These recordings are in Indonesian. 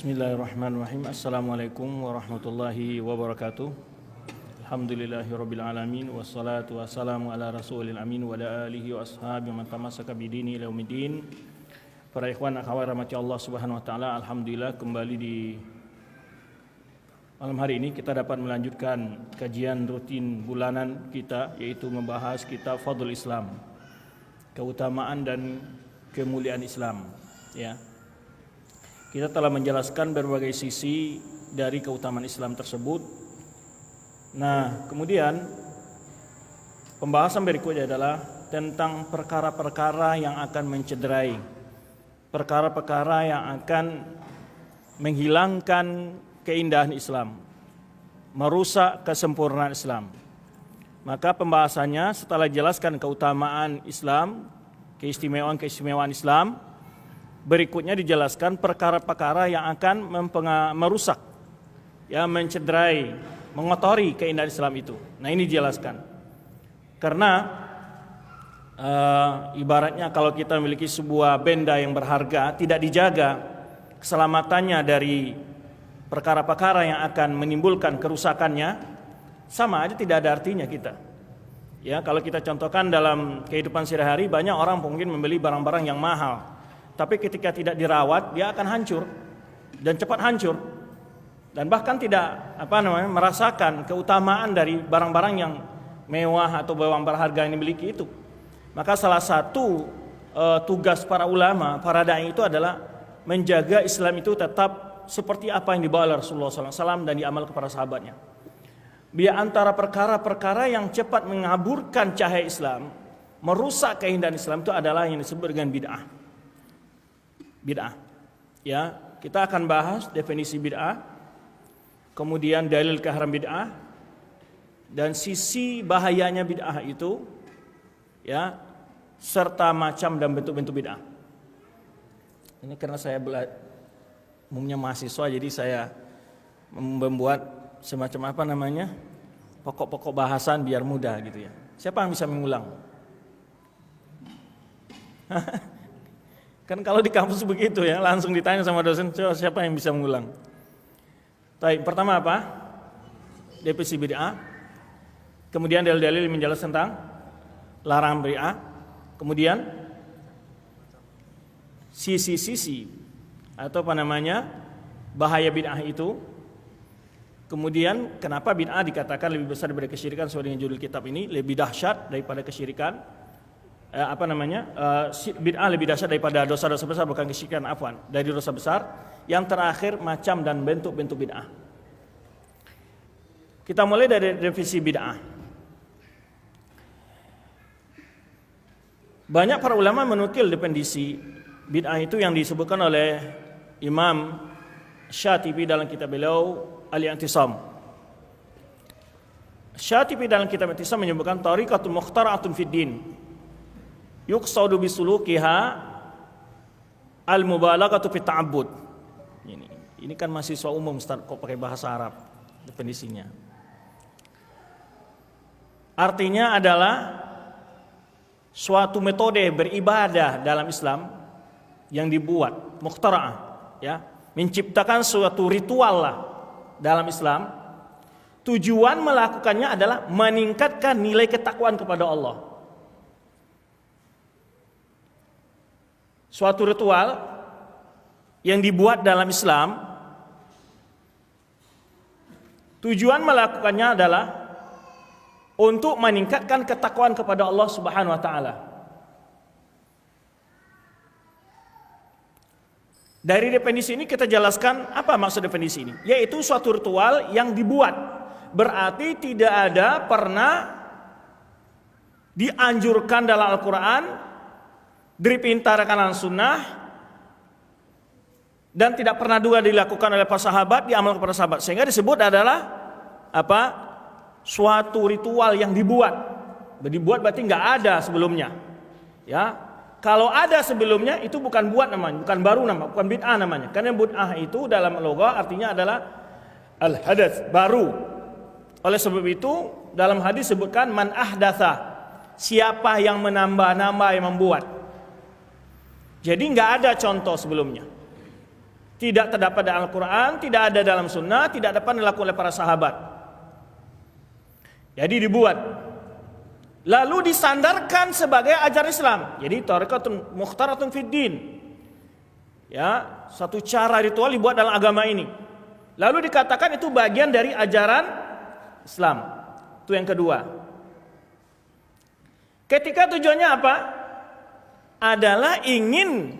Bismillahirrahmanirrahim. Assalamualaikum warahmatullahi wabarakatuh. Alhamdulillahirabbil alamin wassalatu wassalamu ala rasulil amin wa ala alihi wa ashabihi man tamassaka bidini ila yaumiddin. Para ikhwan akhwat rahmati Allah Subhanahu wa taala, alhamdulillah kembali di malam hari ini kita dapat melanjutkan kajian rutin bulanan kita, yaitu membahas kitab Fadlul Islam, keutamaan dan kemuliaan Islam, ya. Kita telah menjelaskan berbagai sisi dari keutamaan Islam tersebut. Nah, kemudian pembahasan berikutnya adalah tentang perkara-perkara yang akan mencederai, perkara-perkara yang akan menghilangkan keindahan Islam, merusak kesempurnaan Islam. Maka pembahasannya setelah jelaskan keutamaan Islam, keistimewaan Islam, berikutnya dijelaskan perkara-perkara yang akan merusak, ya, mencederai, mengotori keindahan Islam itu. Nah, ini dijelaskan. Karena ibaratnya kalau kita memiliki sebuah benda yang berharga, tidak dijaga keselamatannya dari perkara-perkara yang akan menimbulkan kerusakannya, sama aja tidak ada artinya kita. Ya, kalau kita contohkan dalam kehidupan sehari-hari, banyak orang mungkin membeli barang-barang yang mahal, tapi ketika tidak dirawat dia akan hancur dan cepat hancur, dan bahkan tidak merasakan keutamaan dari barang-barang yang mewah atau barang berharga yang dimiliki itu. Maka salah satu tugas para ulama, para dai itu adalah menjaga Islam itu tetap seperti apa yang dibawa oleh Rasulullah SAW dan diamalkan kepada sahabatnya. Di antara perkara-perkara yang cepat mengaburkan cahaya Islam, merusak keindahan Islam, itu adalah yang disebut dengan bid'ah. Bid'ah, ya, kita akan bahas definisi bid'ah, kemudian dalil keharam bid'ah, dan sisi bahayanya bid'ah itu, ya, serta macam dan bentuk-bentuk bid'ah. Ini karena saya umumnya mahasiswa, jadi saya membuat semacam pokok-pokok bahasan biar mudah gitu, ya. Siapa yang bisa mengulang? Kan kalau di kampus begitu, ya, langsung ditanya sama dosen, siapa yang bisa mengulang? Baik, pertama apa? Definisi bid'ah. Kemudian dalil-dalil menjelaskan tentang larangan bid'ah. Kemudian sisi-sisi atau bahaya bid'ah itu. Kemudian kenapa bid'ah dikatakan lebih besar daripada kesyirikan sesuai dengan judul kitab ini, lebih dahsyat daripada kesyirikan. Bid'ah lebih dahsyat daripada dosa-dosa besar, bukan kesyirikan, dari dosa besar. Yang terakhir, macam dan bentuk-bentuk bid'ah. Kita mulai dari definisi bid'ah. Banyak para ulama menukil definisi bid'ah itu yang disebutkan oleh Imam Syatibi dalam kitab beliau Al-I'tisam. Syatibi dalam kitab Al-I'tisam menyebutkan tariqatun mukhtara'atun fid din, yuqsadu bisulukiha al-mubalaghatu fi ta'abbud. Ini kan mahasiswa umum, Ustaz, kok pakai bahasa Arab definisinya. Artinya adalah suatu metode beribadah dalam Islam yang dibuat mukhtara'ah, ya, menciptakan suatu ritual lah dalam Islam. Tujuan melakukannya adalah meningkatkan nilai ketakwaan kepada Allah. Suatu ritual yang dibuat dalam Islam, tujuan melakukannya adalah untuk meningkatkan ketakwaan kepada Allah Subhanahu wa taala. Dari definisi ini kita jelaskan apa maksud definisi ini, yaitu suatu ritual yang dibuat, berarti tidak ada pernah dianjurkan dalam Al-Quran, diperintahkan dalam sunnah, dan tidak pernah juga dilakukan oleh para sahabat, diamalkan kepada sahabat, sehingga disebut adalah suatu ritual yang dibuat. Berarti nggak ada sebelumnya, ya. Kalau ada sebelumnya itu bukan buat namanya, bukan baru nama, bukan bid'ah namanya. Karena bid'ah itu dalam logah artinya adalah al-hadats, baru. Oleh sebab itu dalam hadis sebutkan man ahdatsa, siapa yang menambah-nambah, yang membuat. Jadi nggak ada contoh sebelumnya. Tidak terdapat dalam Al-Quran, tidak ada dalam sunnah, tidak dapat dilakukan oleh para sahabat. Jadi dibuat, lalu disandarkan sebagai ajaran Islam. Jadi tariqatun mukhtaratun fid din. Ya, satu cara ritual dibuat dalam agama ini. Lalu dikatakan itu bagian dari ajaran Islam. Itu yang kedua. Ketika tujuannya apa? Adalah ingin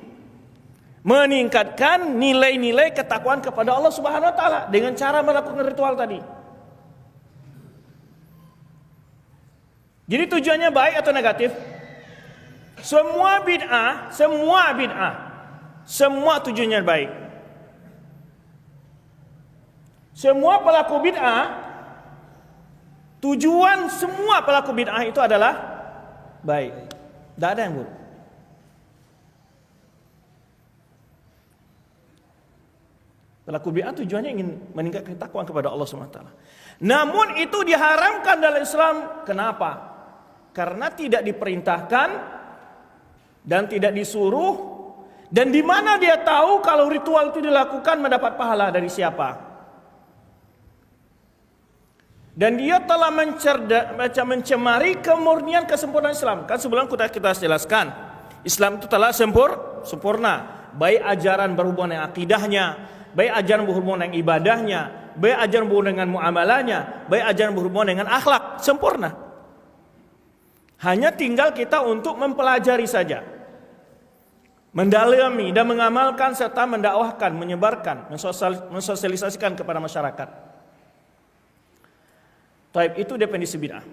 meningkatkan nilai-nilai ketakwaan kepada Allah Subhanahu wa taala dengan cara melakukan ritual tadi. Jadi tujuannya baik atau negatif? Semua bid'ah, semua tujuannya baik. Semua pelaku bid'ah, tujuan semua pelaku bid'ah itu adalah baik. Tidak ada yang buruk. Pelaku bid'ah tujuannya ingin meningkatkan ketakwaan kepada Allah SWT. Namun itu diharamkan dalam Islam. Kenapa? Karena tidak diperintahkan dan tidak disuruh, dan di mana dia tahu kalau ritual itu dilakukan mendapat pahala dari siapa? Dan dia telah mencemari kemurnian kesempurnaan Islam. Kan sebelum kita jelaskan, Islam itu telah sempurna, baik ajaran berhubungan dengan akidahnya, baik ajaran berhubungan dengan ibadahnya, baik ajaran berhubungan dengan muamalahnya, baik ajaran berhubungan dengan akhlak, sempurna. Hanya tinggal kita untuk mempelajari saja, mendalami dan mengamalkan serta mendakwahkan, menyebarkan, mensosialisasikan kepada masyarakat. Taib, itu definisi bid'ah.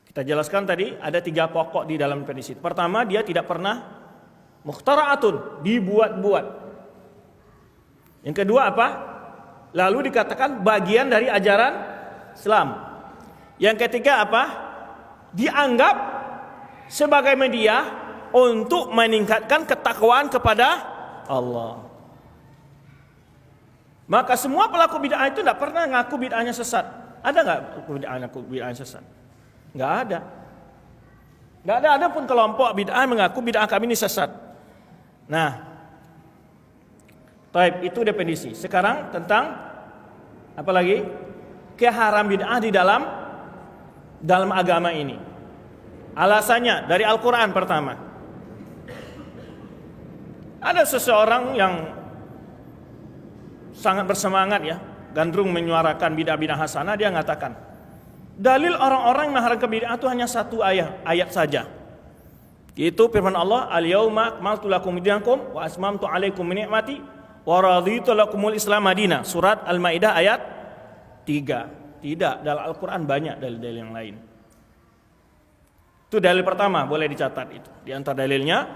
Kita jelaskan tadi ada 3 pokok di dalam definisi. Pertama, dia tidak pernah mukhtara'atun, dibuat-buat. Yang kedua apa? Lalu dikatakan bagian dari ajaran Islam. Yang ketiga apa? Dianggap sebagai media untuk meningkatkan ketakwaan kepada Allah. Maka semua pelaku bid'ah itu tidak pernah ngaku bid'ahnya sesat. Ada nggak ngaku bid'ahnya sesat? Nggak ada. Nggak ada pun kelompok bid'ah mengaku bid'ah kami ini sesat. Nah, taib, itu definisi. Sekarang tentang apa lagi? Keharam bid'ah di dalam agama ini. Alasannya dari Al-Quran pertama. Ada seseorang yang sangat bersemangat ya, gandrung menyuarakan bid'ah-bid'ah hasanah. Dia mengatakan, dalil orang-orang yang mengharamkan bid'ah itu hanya satu ayat saja. Yaitu firman Allah, al-yauma akmaltu lakum dinakum wa asmamtu alaikum ni'mati wa raditu lakumul Islam madina. Surat Al-Maidah ayat 3. Tidak, dalam Al-Quran banyak dalil-dalil yang lain. Itu dalil pertama, boleh dicatat itu. Di antara dalilnya,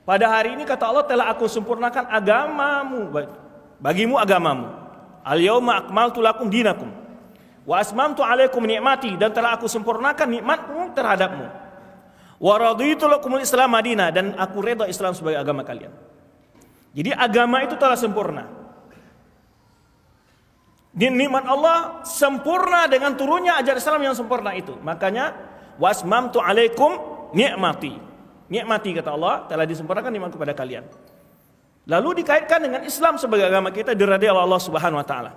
pada hari ini kata Allah, telah aku sempurnakan agamamu, bagimu agamamu. Al-yauma akmaltu lakum dinakum wa asmamtu alaikum ni'mati, dan telah aku sempurnakan nikmatmu terhadapmu. Wa raditu lakumul Islam madina, dan aku redha Islam sebagai agama kalian. Jadi agama itu telah sempurna. Nikmat Allah sempurna dengan turunnya ajaran Islam yang sempurna itu. Makanya wasmamtu alaikum ni'mati. Nikmati kata Allah, telah disempurnakan nikmat kepada kalian. Lalu dikaitkan dengan Islam sebagai agama kita diridhai oleh Allah Subhanahu wa taala.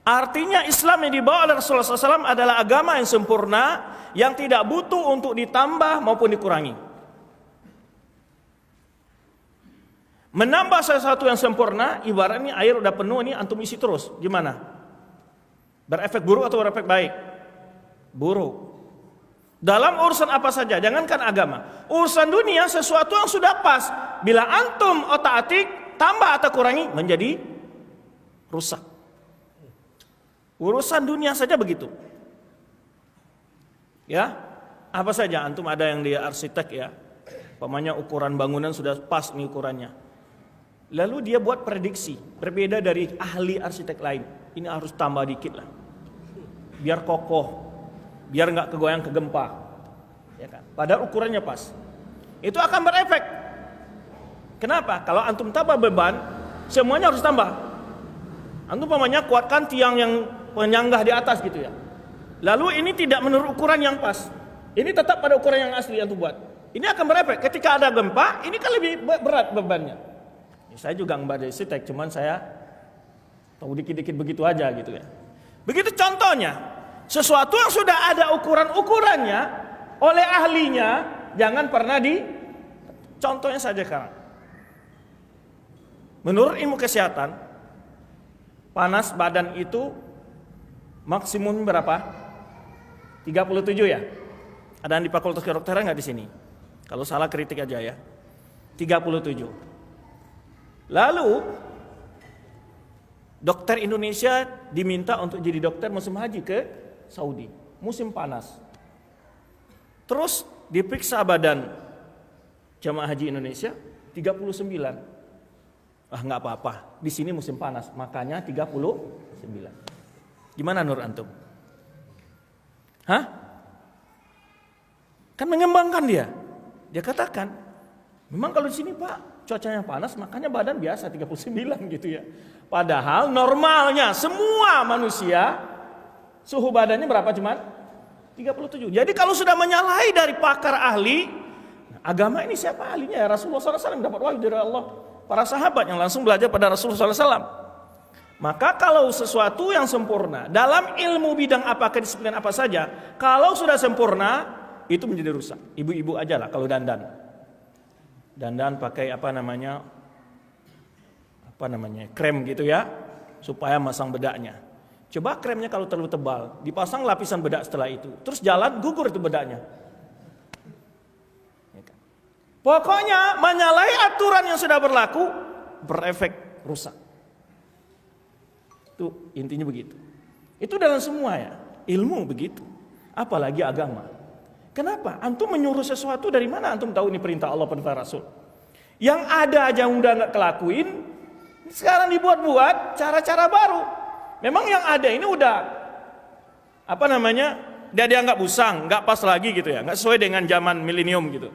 Artinya Islam yang dibawa oleh Rasulullah SAW adalah agama yang sempurna, yang tidak butuh untuk ditambah maupun dikurangi. Menambah sesuatu yang sempurna, ibaratnya air udah penuh, ini antum isi terus, gimana? Berefek buruk atau berefek baik? Buruk. Dalam urusan apa saja, jangankan agama, urusan dunia, sesuatu yang sudah pas, bila antum otak-atik, tambah atau kurangi, menjadi rusak. Urusan dunia saja begitu. Ya, apa saja, antum ada yang dia arsitek ya, umpamanya ukuran bangunan sudah pas nih ukurannya. Lalu dia buat prediksi berbeda dari ahli arsitek lain. Ini harus tambah dikit lah, biar kokoh, biar nggak kegoyang ke gempa, ya kan? Padahal ukurannya pas. Itu akan berefek. Kenapa? Kalau antum tambah beban, semuanya harus tambah. Antum umpamanya kuatkan tiang yang penyanggah di atas gitu ya. Lalu ini tidak menurut ukuran yang pas. Ini tetap pada ukuran yang asli yang antum buat. Ini akan berefek. Ketika ada gempa, ini kan lebih berat bebannya. Saya juga nggak ada arsitek, cuman saya tahu dikit-dikit begitu aja gitu ya. Begitu contohnya, sesuatu yang sudah ada ukuran-ukurannya oleh ahlinya, jangan pernah contohnya saja sekarang. Menurut ilmu kesehatan, panas badan itu maksimum berapa? 37 ya. Ada yang di Fakultas Kedokteran nggak di sini? Kalau salah kritik aja ya. 37. Lalu dokter Indonesia diminta untuk jadi dokter musim haji ke Saudi, musim panas. Terus diperiksa badan jamaah haji Indonesia 39. Nggak apa-apa, di sini musim panas, makanya 39. Gimana Nur antum? Kan mengembangkan dia. Dia katakan, memang kalau di sini Pak cuacanya panas, makanya badan biasa 39 gitu ya. Padahal normalnya semua manusia suhu badannya berapa cuman? 37. Jadi kalau sudah menyalahi dari pakar ahli, agama ini siapa ahlinya ya? Rasulullah SAW dapat wahyu dari Allah. Para sahabat yang langsung belajar pada Rasulullah SAW. Maka kalau sesuatu yang sempurna dalam ilmu bidang apakah disiplin apa saja, kalau sudah sempurna itu menjadi rusak. Ibu-ibu aja lah kalau dandan pakai apa namanya krem gitu ya, supaya masang bedaknya. Coba kremnya kalau terlalu tebal, dipasang lapisan bedak setelah itu, terus jalan gugur itu bedaknya. Pokoknya menyalahi aturan yang sudah berlaku berefek rusak. Itu intinya begitu. Itu dalam semua ya, ilmu begitu. Apalagi agama. Kenapa? Antum menyuruh sesuatu, dari mana antum tahu ini perintah Allah perintah Rasul? Yang ada aja udah nggak kelakuin, sekarang dibuat-buat cara-cara baru. Memang yang ada ini udah dia dianggap usang, nggak pas lagi gitu ya, nggak sesuai dengan zaman milenium gitu.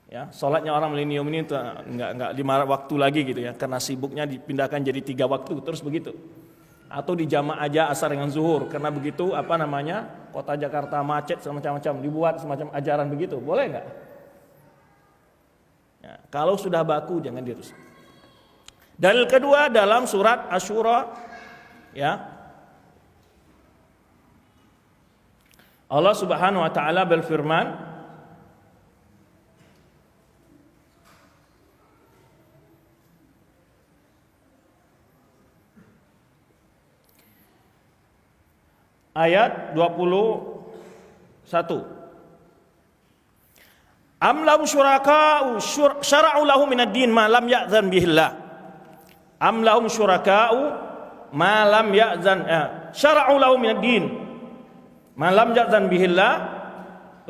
Ya, sholatnya orang milenium ini nggak 5 waktu lagi gitu ya, karena sibuknya dipindahkan jadi 3 waktu terus begitu. Atau di jama' aja asar dengan zuhur, karena begitu kota Jakarta macet semacam-macam, dibuat semacam ajaran begitu, boleh nggak? Ya, kalau sudah baku jangan dirusak. Dalil kedua dalam surat Asy-Syura ya, Allah Subhanahu wa taala berfirman, ayat 21. Am lahum syuraka'u syara'u lahum minad din ma lam ya'zan bihillah. Am lahum syuraka'u ma lam ya'zan syara'u lahum minad din ma lam ya'zan bihillah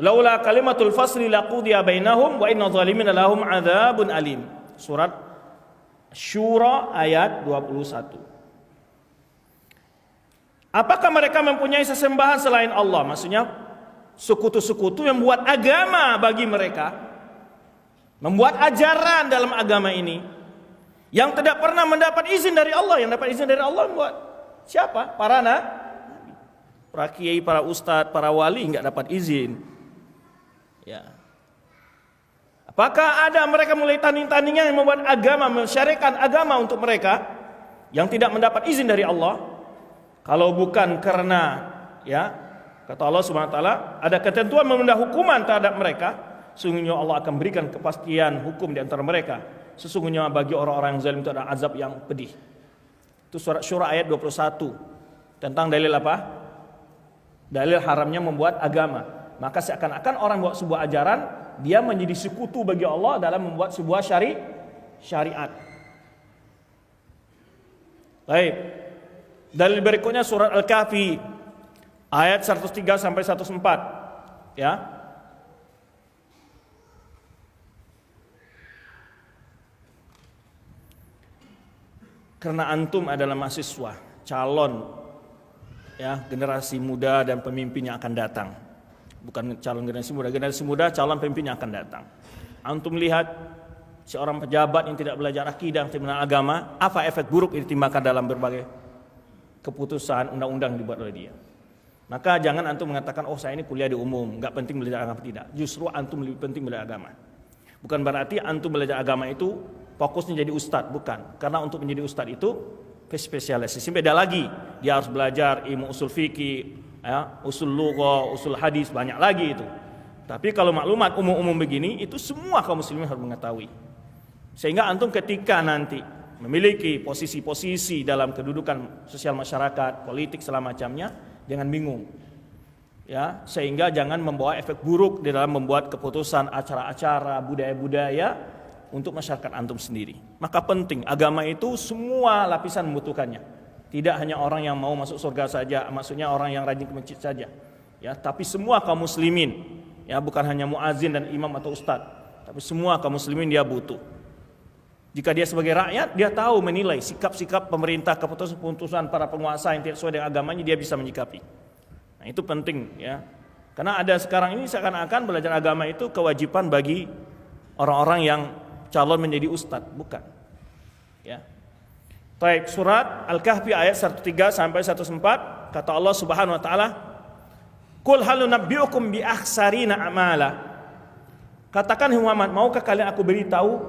laula kalimatul fasli laqudiya bainahum wa inna zalimina lahum adzabun alim. Surat Syura ayat 21. Apakah mereka mempunyai sesembahan selain Allah? Maksudnya sekutu-sekutu yang membuat agama bagi mereka, membuat ajaran dalam agama ini yang tidak pernah mendapat izin dari Allah. Yang dapat izin dari Allah membuat siapa? Para kiai, para ustadz, para wali enggak dapat izin. Ya. Apakah ada mereka mulai tanding-tandingan yang membuat agama, mensyariatkan agama untuk mereka yang tidak mendapat izin dari Allah? Kalau bukan karena ya, kata Allah Subhanahu wa taala, ada ketentuan meminta hukuman terhadap mereka, sesungguhnya Allah akan berikan kepastian hukum di antara mereka. Sesungguhnya bagi orang-orang yang zalim itu ada azab yang pedih. Itu surat Syura ayat 21. Tentang dalil apa? Dalil haramnya membuat agama. Maka seakan-akan orang buat sebuah ajaran, dia menjadi sekutu bagi Allah dalam membuat sebuah syariat. Baik. Dalil berikutnya surat Al-Kahfi ayat 103 sampai 104 ya. Karena antum adalah mahasiswa, calon ya, generasi muda dan pemimpinnya akan datang. Bukan calon generasi muda, calon pemimpinnya akan datang. Antum lihat seorang pejabat yang tidak belajar akidah, tidak belajar agama, apa efek buruk yang ditimbulkan dalam berbagai keputusan undang-undang dibuat oleh dia. Maka jangan antum mengatakan, oh saya ini kuliah di umum, nggak penting belajar agama. Tidak, justru antum lebih penting belajar agama. Bukan berarti antum belajar agama itu fokusnya jadi ustadz, bukan. Karena untuk menjadi ustadz itu spesialisasi. Beda lagi, dia harus belajar ilmu usul fikih, ya, usul lughah, usul hadis, banyak lagi itu. Tapi kalau maklumat umum-umum begini, itu semua kaum muslimin harus mengetahui. Sehingga antum ketika nanti memiliki posisi-posisi dalam kedudukan sosial masyarakat, politik segala macamnya, jangan bingung. Ya, sehingga jangan membawa efek buruk di dalam membuat keputusan acara-acara, budaya-budaya untuk masyarakat antum sendiri. Maka penting, agama itu semua lapisan membutuhkannya. Tidak hanya orang yang mau masuk surga saja, maksudnya orang yang rajin ke masjid saja. Ya, tapi semua kaum muslimin, ya, bukan hanya muazin dan imam atau ustadz, tapi semua kaum muslimin dia butuh. Jika dia sebagai rakyat, dia tahu menilai sikap-sikap pemerintah, keputusan-keputusan para penguasa yang tidak sesuai dengan agamanya, dia bisa menyikapi. Nah, itu penting, ya. Karena ada sekarang ini seakan-akan belajar agama itu kewajiban bagi orang-orang yang calon menjadi ustadz, bukan. Ya. Baik, surat Al-Kahfi ayat 103 sampai 104, kata Allah Subhanahu wa taala, "Qul hal nunabbiukum bi akhsarina amala." Katakan Muhammad, maukah kalian aku beritahu,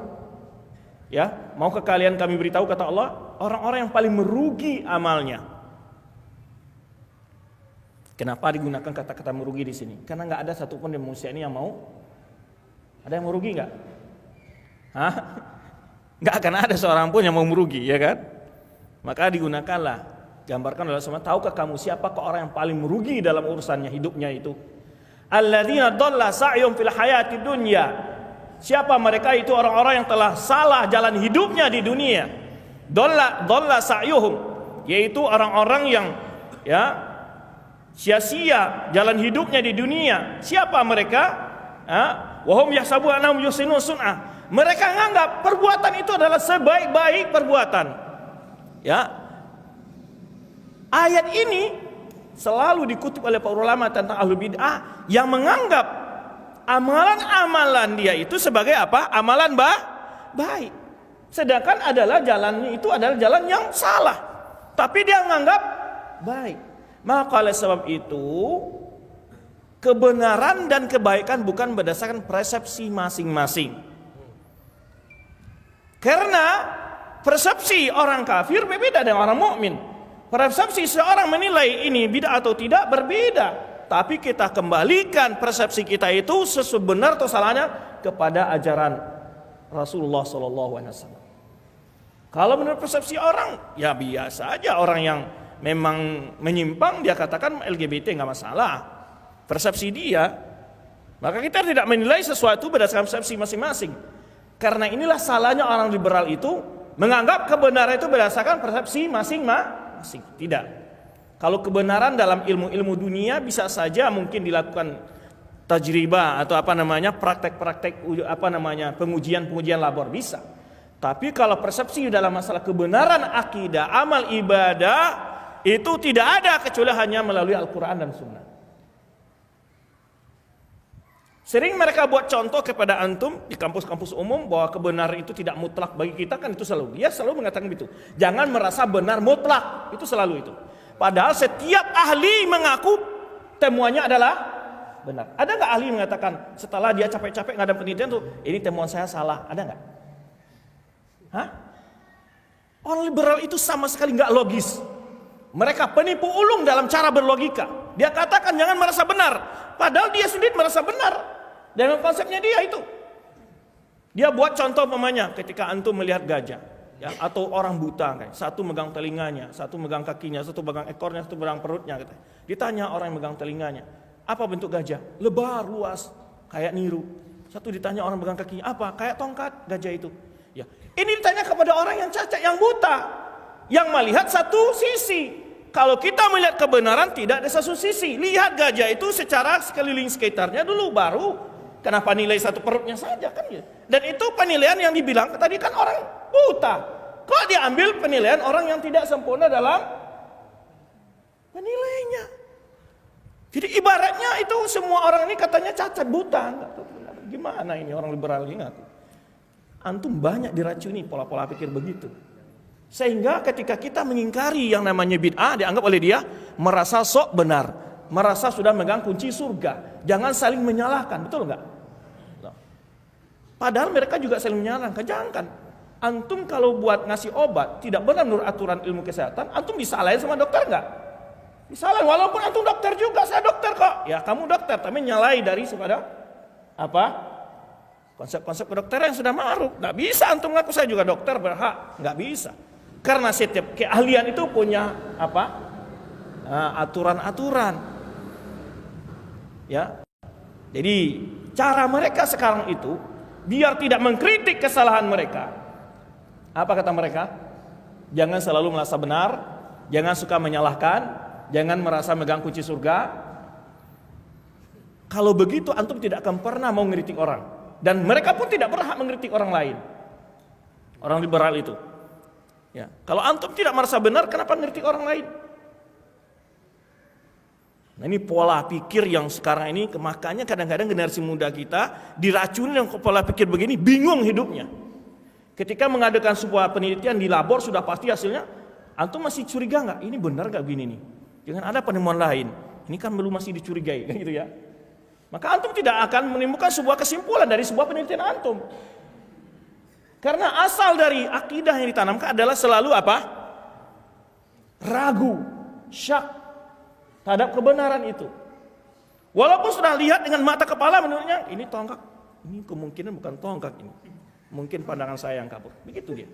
ya, maukah kalian kami beritahu, kata Allah, orang-orang yang paling merugi amalnya. Kenapa digunakan kata-kata merugi di sini? Karena nggak ada satupun di manusia ini yang mau. Ada yang merugi nggak? Hah? Nggak akan ada seorang pun yang mau merugi, ya kan? Maka digunakanlah, gambarkan oleh semua. Tahukah kamu siapakah orang yang paling merugi dalam urusannya hidupnya itu? Alladzina dhalla sa'yum fil hayati dunya. Siapa mereka itu? Orang-orang yang telah salah jalan hidupnya di dunia. Dhalla sa'yuhum, yaitu orang-orang yang, ya, sia-sia jalan hidupnya di dunia. Siapa mereka? Wahum yahsabuna annahum yuhsinuna sun'ah. Mereka menganggap perbuatan itu adalah sebaik-baik perbuatan. Ya. Ayat ini selalu dikutip oleh para ulama tentang ahlul bid'ah yang menganggap amalan-amalan dia itu sebagai apa? Amalan baik. Sedangkan adalah jalannya itu adalah jalan yang salah. Tapi dia menganggap baik. Maka oleh sebab itu, kebenaran dan kebaikan bukan berdasarkan persepsi masing-masing. Karena persepsi orang kafir berbeda dengan orang mukmin. Persepsi seorang menilai ini bid'ah atau tidak berbeda. Tapi kita kembalikan persepsi kita itu sebenar atau salahnya kepada ajaran Rasulullah SAW. Kalau menurut persepsi orang, ya biasa aja, orang yang memang menyimpang dia katakan LGBT nggak masalah. Persepsi dia. Maka kita tidak menilai sesuatu berdasarkan persepsi masing-masing. Karena inilah salahnya orang liberal itu menganggap kebenaran itu berdasarkan persepsi masing-masing. Tidak. Kalau kebenaran dalam ilmu-ilmu dunia bisa saja mungkin dilakukan tajribah atau praktek-praktek pengujian-pengujian labor bisa. Tapi kalau persepsi dalam masalah kebenaran akidah, amal ibadah itu tidak ada kecuali hanya melalui Al-Quran dan Sunnah. Sering mereka buat contoh kepada antum di kampus-kampus umum bahwa kebenaran itu tidak mutlak bagi kita, kan itu selalu. Dia selalu mengatakan begitu. Jangan merasa benar mutlak, itu selalu itu. Padahal setiap ahli mengaku temuannya adalah benar. Ada nggak ahli mengatakan setelah dia capek-capek ngadam penelitian tuh, ini temuan saya salah? Ada nggak? Hah? Orang liberal itu sama sekali nggak logis. Mereka penipu ulung dalam cara berlogika. Dia katakan jangan merasa benar, padahal dia sendiri merasa benar. Dengan konsepnya dia itu. Dia buat contoh pemanya ketika antum melihat gajah, ya, atau orang buta, kan? Satu megang telinganya, satu megang kakinya, satu megang ekornya, satu megang perutnya. Gitu. Ditanya orang yang megang telinganya, apa bentuk gajah? Lebar, luas, kayak niru. Satu ditanya orang megang kakinya, apa? Kayak tongkat gajah itu. Ya. Ini ditanya kepada orang yang cacat, yang buta, yang melihat satu sisi. Kalau kita melihat kebenaran tidak ada satu sisi. Lihat gajah itu secara sekeliling sekitarnya dulu, baru kenapa nilai satu perutnya saja, kan ya. Dan itu penilaian yang dibilang tadi kan orang buta. Kok diambil penilaian orang yang tidak sempurna dalam penilaiannya. Jadi ibaratnya itu semua orang ini katanya cacat, buta. Gimana ini orang liberal ini ngaku? Antum banyak diracuni pola-pola pikir begitu. Sehingga ketika kita mengingkari yang namanya bid'ah, dianggap oleh dia merasa sok benar, merasa sudah megang kunci surga. Jangan saling menyalahkan, betul enggak? Padahal mereka juga saling menyalahkan. Jangan. Antum kalau buat ngasih obat tidak benar menurut aturan ilmu kesehatan, antum disalahin sama dokter nggak? Disalahin, walaupun antum dokter juga, saya dokter kok. Ya kamu dokter, tapi nyalai dari kepada apa? Konsep-konsep kedokteran yang sudah ma'ruf. Nggak bisa antum ngaku saya juga dokter berhak, nggak bisa. Karena setiap keahlian itu punya apa? Aturan-aturan. Ya. Jadi cara mereka sekarang itu biar tidak mengkritik kesalahan mereka. Apa kata mereka? Jangan selalu merasa benar, jangan suka menyalahkan, jangan merasa megang kunci surga. Kalau begitu antum tidak akan pernah mau mengkritik orang, dan mereka pun tidak berhak mengkritik orang lain. Orang liberal itu. Ya, kalau antum tidak merasa benar, kenapa mengkritik orang lain? Nah, ini pola pikir yang sekarang ini, makanya kadang-kadang generasi muda kita diracuni dengan pola pikir begini, bingung hidupnya. Ketika mengadakan sebuah penelitian di labor sudah pasti hasilnya, antum masih curiga nggak? Ini benar nggak begini nih? Jangan ada penemuan lain. Ini kan belum masih dicurigai, kan gitu ya. Maka antum tidak akan menemukan sebuah kesimpulan dari sebuah penelitian antum. Karena asal dari akidah yang ditanamkan adalah selalu apa? Ragu, syak terhadap kebenaran itu. Walaupun sudah lihat dengan mata kepala menurutnya ini tongkat, ini kemungkinan bukan tongkat ini. Mungkin pandangan saya yang kabur. Begitu dia.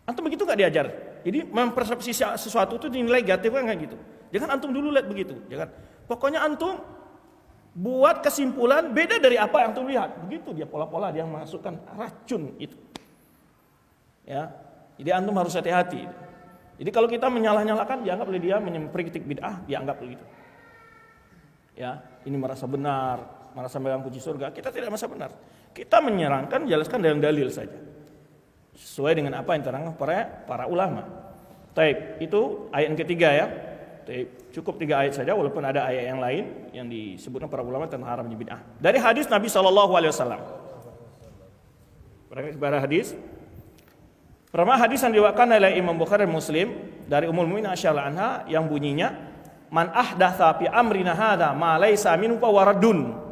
Antum begitu gak diajar? Jadi mempersepsi sesuatu itu dinilai negatif kan gitu. Jangan antum dulu lihat begitu. Jangan. Pokoknya antum buat kesimpulan beda dari apa yang antum lihat. Begitu dia pola-pola dia masukkan racun itu. Ya. Jadi antum harus hati-hati. Jadi kalau kita menyalah-nyalahkan dianggap oleh dia mengkritik bid'ah, dianggap begitu. Ya, ini merasa benar, merasa megang kunci surga. Kita tidak merasa benar. Kita menyerangkan, jelaskan dalam dalil saja, sesuai dengan apa yang diterangkan para ulama. Taib, itu ayat yang ketiga ya. Taib, cukup 3 ayat saja, walaupun ada ayat yang lain yang disebutkan para ulama tentang haramnya bid'ah. Dari hadis Nabi SAW. Pada hadis, pertama hadis yang diwakilkan oleh Imam Bukhari dan Muslim dari Ummul Mukminin Aisyah anha yang bunyinya, man ahdatsa fi amrina hadza ma laisa minhu fa waradun.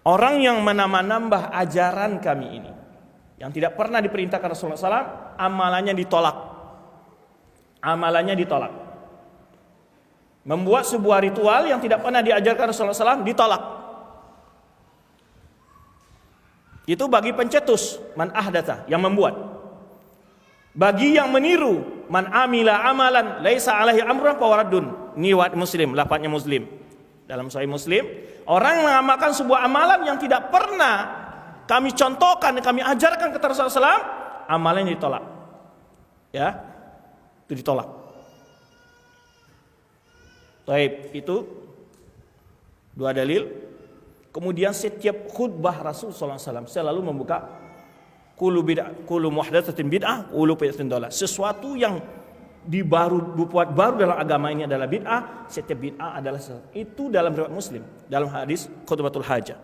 Orang yang menambah ajaran kami ini, yang tidak pernah diperintahkan Rasulullah SAW, amalannya ditolak. Amalannya ditolak. Membuat sebuah ritual yang tidak pernah diajarkan Rasulullah SAW, ditolak. Itu bagi pencetus, man ahdatsa, yang membuat. Bagi yang meniru, man amila amalan laisa alaihi amrun fa waradun. Ini riwayat Muslim, lafadznya Muslim. Dalam Sahih Muslim, orang yang mengamalkan sebuah amalan yang tidak pernah kami contohkan, kami ajarkan ke Rasulullah SAW, amalannya ditolak. Ya, itu ditolak. Baik, itu 2 dalil. Kemudian setiap khutbah Rasulullah SAW selalu membuka kullu muhdatsatin bid'ah, kullu bid'atin dhalalah. Sesuatu yang dibuat baru dalam agama ini adalah bid'ah, setiap bid'ah adalah sesat. Itu dalam riwayat Muslim, dalam hadis khutbatul hajah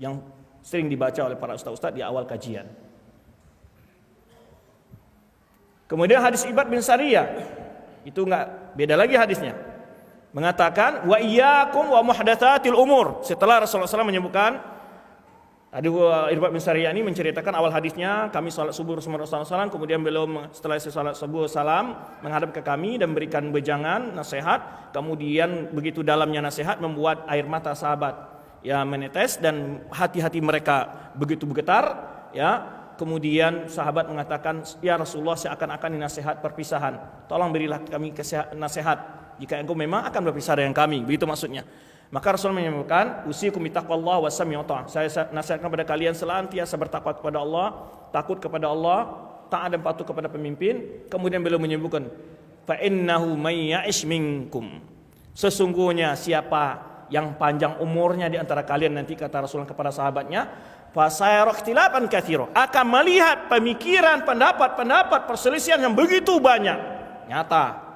yang sering dibaca oleh para ustaz-ustaz di awal kajian. Kemudian hadis Ibad bin Sariyah, itu enggak beda lagi hadisnya. Mengatakan wa iyyakum wa muhdatsatil umur. Setelah Rasulullah SAW menyebutkan, tadi Irbad bin Sariyah ini menceritakan awal hadisnya, kami salat subuh bersama Rasulullah SAW, kemudian beliau setelah salat subuh salam menghadap ke kami dan berikan wejangan nasihat, kemudian begitu dalamnya nasihat membuat air mata sahabat ya menetes dan hati-hati mereka begitu bergetar ya. Kemudian sahabat mengatakan, ya Rasulullah, seakan-akan ini nasihat perpisahan, tolong berilah kami nasihat jika engkau memang akan berpisah dengan kami, begitu maksudnya. Maka Rasul menyebutkan, usikum bittaqwallah wa sam'i wa ta'ah. Saya nasihatkan kepada kalian senantiasa bertakwa kepada Allah, takut kepada Allah, taat dan patuh kepada pemimpin. Kemudian beliau menyebutkan, fa innahu may ya'ish minkum. Sesungguhnya siapa yang panjang umurnya di antara kalian nanti, kata Rasulullah kepada sahabatnya, fa sayara ikhtilafan katsira, akan melihat pemikiran, pendapat perselisihan yang begitu banyak. Nyata.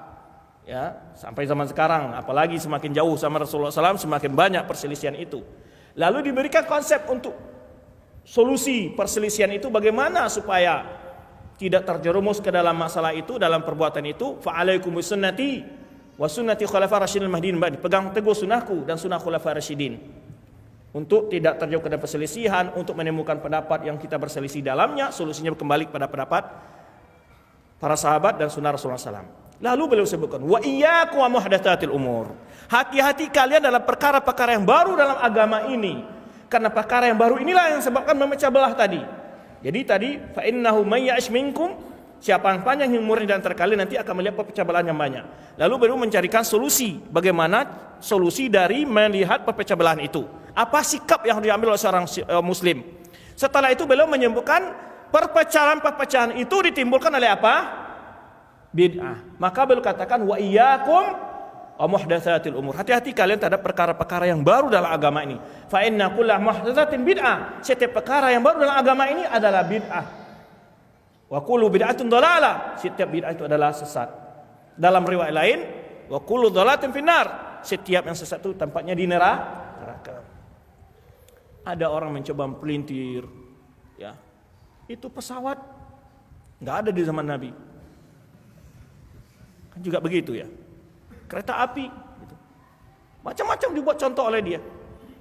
Ya, sampai zaman sekarang, apalagi semakin jauh sama Rasulullah SAW, semakin banyak perselisihan itu. Lalu diberikan konsep untuk solusi perselisihan itu, bagaimana supaya tidak terjerumus ke dalam masalah itu, dalam perbuatan itu. Fa'alaikum bisunnati wa sunnati khulafair rasyidin mahdiyyin ba'di. Pegang teguh sunnahku dan sunnah khulafair rasyidin. Untuk tidak terjauh kepada perselisihan, untuk menemukan pendapat yang kita berselisih dalamnya, solusinya kembali kepada pendapat para sahabat dan sunnah Rasulullah SAW. Lalu beliau sebutkan, wa iyyakum wa muhdatsatil umur. Hati-hati kalian dalam perkara-perkara yang baru dalam agama ini. Karena perkara yang baru inilah yang sebabkan memecah belah tadi. Jadi tadi fa innahu may ya'ish minkum, siapa yang panjang umurnya di antara kalian nanti akan melihat perpecah belahan yang banyak. Lalu beliau mencarikan solusi, bagaimana solusi dari melihat perpecah belahan itu. Apa sikap yang diambil oleh seorang muslim? Setelah itu beliau menyebutkan perpecahan-perpecahan itu ditimbulkan oleh apa? Bid'ah. Maka beliau katakan wa iyyakum wa muhdatsatil umur. Hati-hati kalian terhadap perkara-perkara yang baru dalam agama ini. Fa inna kullu muhdatsatin bid'ah. Setiap perkara yang baru dalam agama ini adalah bid'ah. Wa kullu bid'atun dhalalah. Setiap bid'ah itu adalah sesat. Dalam riwayat lain, wa kullu dhalalatin finnar. Setiap yang sesat itu tempatnya di neraka. Ada orang mencoba mempelintir, ya. Itu pesawat enggak ada di zaman Nabi. Kan juga begitu ya. Kereta api gitu. Macam-macam dibuat contoh oleh dia.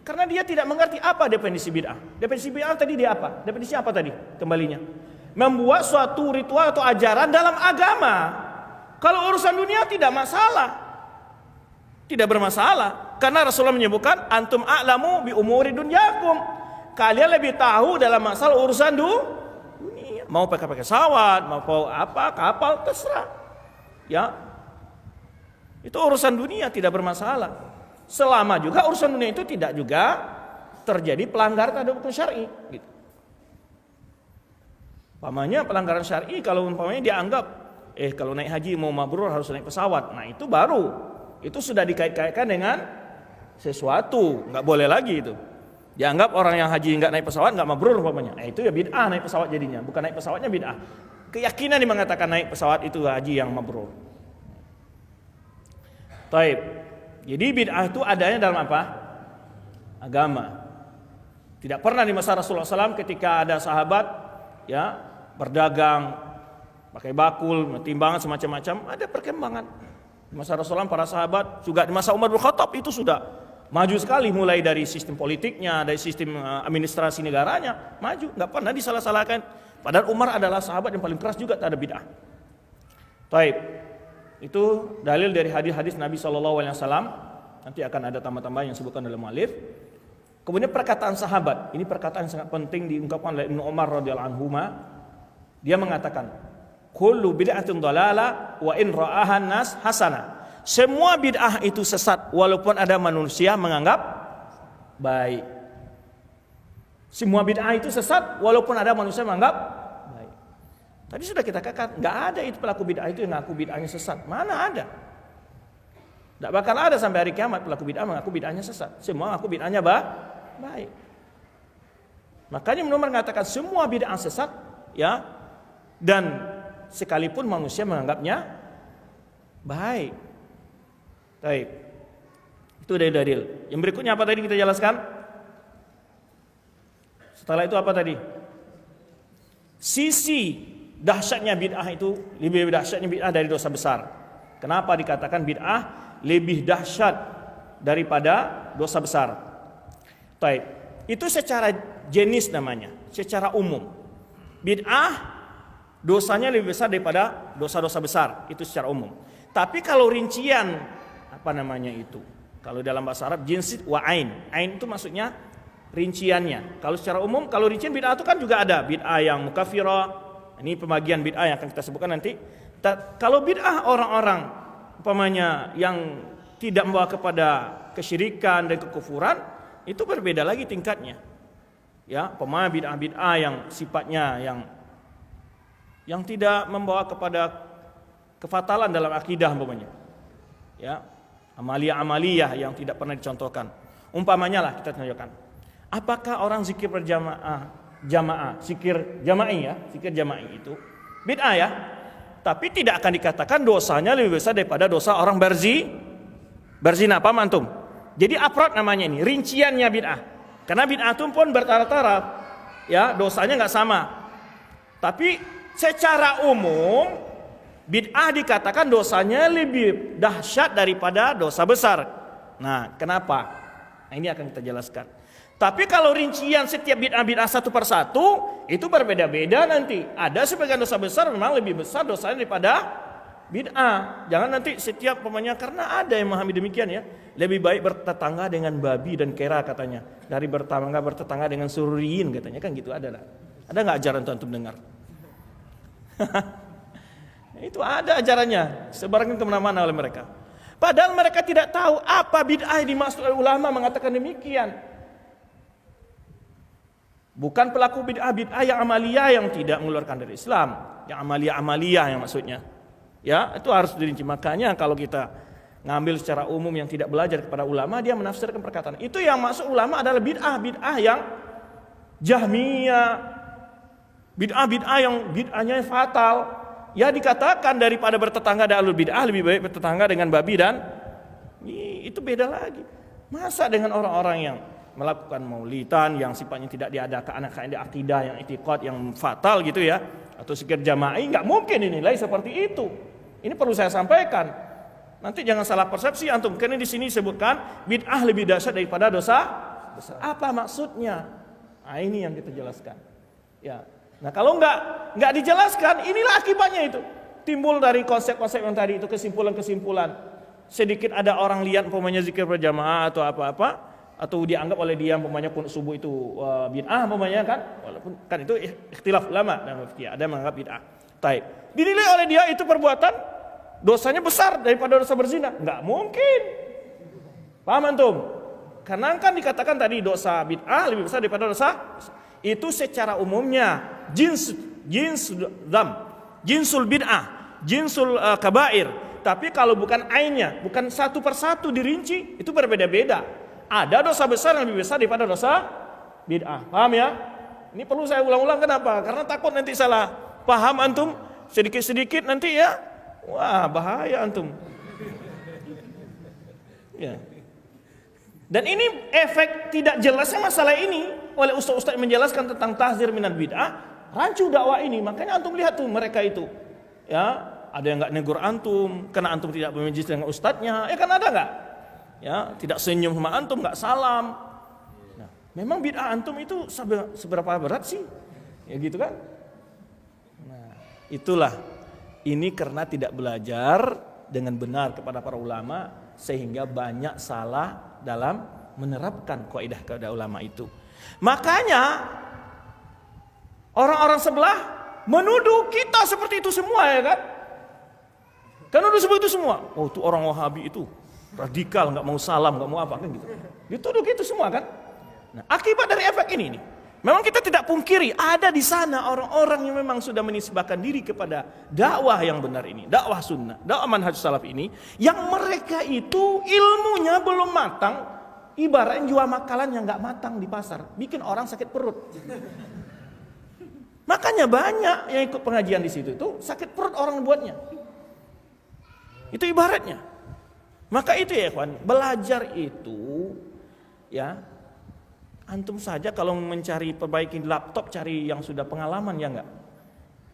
Karena dia tidak mengerti apa definisi bid'ah. Definisi bid'ah tadi dia apa? Definisi apa tadi? Kembalinya. Membuat suatu ritual atau ajaran dalam agama. Kalau urusan dunia tidak masalah. Tidak bermasalah. Karena Rasulullah menyebutkan antum a'lamu bi umuri dunyakum. Kalian lebih tahu dalam masalah urusan dunia. Mau pakai pesawat, mau apa, kapal, terserah. Ya, itu urusan dunia tidak bermasalah. Selama juga urusan dunia itu tidak juga terjadi pelanggaran terhadap hukum syar'i. Gitu. Umpamanya pelanggaran syar'i kalau umpamanya dianggap, kalau naik haji mau mabrur harus naik pesawat. Nah itu baru, itu sudah dikait-kaitkan dengan sesuatu, nggak boleh lagi itu. Dianggap orang yang haji nggak naik pesawat nggak mabrur umpamanya. Itu ya bid'ah naik pesawat jadinya, bukan naik pesawatnya bid'ah. Keyakinan yang mengatakan naik pesawat itu haji yang mabrur. Taib. Jadi bid'ah itu adanya dalam apa? Agama. Tidak pernah di masa Rasulullah SAW ketika ada sahabat ya berdagang pakai bakul, timbangan semacam-macam, ada perkembangan. Di masa Rasulullah para sahabat juga di masa Umar bin Khattab itu sudah maju sekali, mulai dari sistem politiknya, dari sistem administrasi negaranya, maju, nggak pernah disalah-salahkan. Padahal Umar adalah sahabat yang paling keras juga terhadap bid'ah. Taib. Itu dalil dari hadis-hadis Nabi SAW. Nanti akan ada tambah-tambah yang disebutkan dalam mu'allif. Kemudian perkataan sahabat. Ini perkataan yang sangat penting diungkapkan oleh Ibnu Umar radhiyallahu anhu. Dia mengatakan, kullu bid'atin dhalalah wa in ra'ahan nas hasanah. Semua bid'ah itu sesat walaupun ada manusia menganggap baik. Semua bid'ah itu sesat walaupun ada manusia menganggap baik. Tadi sudah kita katakan, enggak ada itu pelaku bid'ah itu yang mengaku bid'ahnya sesat. Mana ada? Enggak bakal ada sampai hari kiamat pelaku bid'ah mengaku bid'ahnya sesat. Semua mengaku bid'ahnya baik. Makanya Ibnu Umar mengatakan semua bid'ah sesat ya, dan sekalipun manusia menganggapnya baik. Baik. Itu dari dalil. Yang berikutnya apa tadi kita jelaskan? Setelah itu apa tadi? Sisi dahsyatnya bid'ah itu lebih dahsyatnya bid'ah dari dosa besar. Kenapa dikatakan bid'ah lebih dahsyat daripada dosa besar? Baik. Itu secara jenis namanya, secara umum. Bid'ah dosanya lebih besar daripada dosa-dosa besar, itu secara umum. Tapi kalau rincian apa namanya itu? Kalau dalam bahasa Arab jinsid wa ain. Ain itu maksudnya rinciannya. Kalau secara umum, kalau rincian bid'ah itu kan juga ada bid'ah yang mukafirah. Ini pembagian bid'ah yang akan kita sebutkan nanti. Kalau bid'ah orang-orang umpamanya yang tidak membawa kepada kesyirikan dan kekufuran, itu berbeda lagi tingkatnya. Ya, umpamanya bid'ah-bid'ah yang sifatnya yang tidak membawa kepada kefatalan dalam akidah umpamanya. Ya, amalia-amalia yang tidak pernah dicontohkan. Umpamanya lah kita tunjukkan. Apakah orang zikir berjamaah, zikir jama'i itu bid'ah ya? Tapi tidak akan dikatakan dosanya lebih besar daripada dosa orang berzina, paham antum? Jadi afrad namanya ini, rinciannya bid'ah. Karena bid'ah itu pun bertaraf-taraf, ya dosanya nggak sama. Tapi secara umum bid'ah dikatakan dosanya lebih dahsyat daripada dosa besar. Nah, kenapa? Nah, ini akan kita jelaskan. Tapi kalau rincian setiap bid'ah satu persatu itu berbeda-beda nanti. Ada sebagian dosa besar memang lebih besar dosanya daripada bid'ah. Jangan nanti setiap pemainnya, karena ada yang memahami demikian ya. Lebih baik bertetangga dengan babi dan kera katanya dari bertetangga dengan sururiin katanya, kan gitu ada lah. Ada nggak ajaran tuh antum dengar? Itu ada ajarannya, sebarkan kemana-mana oleh mereka. Padahal mereka tidak tahu apa bid'ah yang dimaksud oleh ulama mengatakan demikian. Bukan pelaku bid'ah yang amaliyah yang tidak mengeluarkan dari Islam, yang amaliyah yang maksudnya. Ya, itu harus dirinci. Makanya kalau kita ngambil secara umum yang tidak belajar kepada ulama, dia menafsirkan perkataan. Itu yang maksud ulama adalah bid'ah yang jahmiyah. Bid'ah yang bid'ahnya fatal. Ya dikatakan daripada bertetangga dengan ahlul bid'ah lebih baik bertetangga dengan babi dan itu beda lagi. Masa dengan orang-orang yang melakukan maulidan yang sifatnya tidak diadakan anak akidah yang i'tiqad yang fatal gitu ya, atau zikir jama'i, nggak mungkin dinilai seperti itu. Ini perlu saya sampaikan. Nanti jangan salah persepsi antum, karena di sini disebutkan bid'ah lebih dahsyat daripada dosa besar. Apa maksudnya? Nah, ini yang kita jelaskan. Ya. Nah, kalau nggak dijelaskan, inilah akibatnya itu. Timbul dari konsep-konsep yang tadi itu, kesimpulan-kesimpulan. Sedikit ada orang lihat umpamanya zikir berjamaah atau apa-apa, atau dianggap oleh dia umpamanya pun subuh itu bid'ah umpamanya kan, walaupun kan itu ikhtilaf ulama dan fikih, ada yang menganggap bid'ah. Taib. Dinilai oleh dia itu perbuatan dosanya besar daripada dosa berzina. Enggak mungkin. Paham antum? Karena kan dikatakan tadi dosa bid'ah lebih besar daripada dosa. Itu secara umumnya jinsul bid'ah, jinsul kabair. Tapi kalau bukan ainnya, bukan satu persatu dirinci, itu berbeda-beda. Ada dosa besar yang lebih besar daripada dosa bid'ah. Paham ya? Ini perlu saya ulang-ulang, kenapa? Karena takut nanti salah paham antum sedikit-sedikit nanti ya. Wah, bahaya antum. Ya. Dan ini efek tidak jelasnya masalah ini oleh ustaz-ustaz yang menjelaskan tentang tahzir minal bid'ah, rancu dakwah ini. Makanya antum lihat tuh mereka itu. Ya, ada yang enggak negur antum karena antum tidak bermajlis dengan ustadznya. Kan ada enggak? Ya, tidak senyum sama antum, enggak salam. Nah, memang bid'ah antum itu seberapa berat sih? Ya gitu kan? Nah, itulah. Ini karena tidak belajar dengan benar kepada para ulama sehingga banyak salah dalam menerapkan kaidah-kaidah ulama itu. Makanya orang-orang sebelah menuduh kita seperti itu semua ya kan? Kan nuduh seperti itu semua. Oh, itu orang Wahabi itu radikal, nggak mau salam, nggak mau apa kan gitu. Dituduh gitu semua kan. Nah, akibat dari efek ini nih, memang kita tidak pungkiri ada di sana orang-orang yang memang sudah menisbahkan diri kepada dakwah yang benar ini, dakwah sunnah, dakwah manhaj salaf ini, yang mereka itu ilmunya belum matang, ibaratnya jual makanan yang nggak matang di pasar, bikin orang sakit perut. Makanya banyak yang ikut pengajian di situ itu sakit perut orang buatnya. Itu ibaratnya. Maka itu ya kawan, belajar itu ya, antum saja kalau mencari perbaiki laptop cari yang sudah pengalaman ya enggak,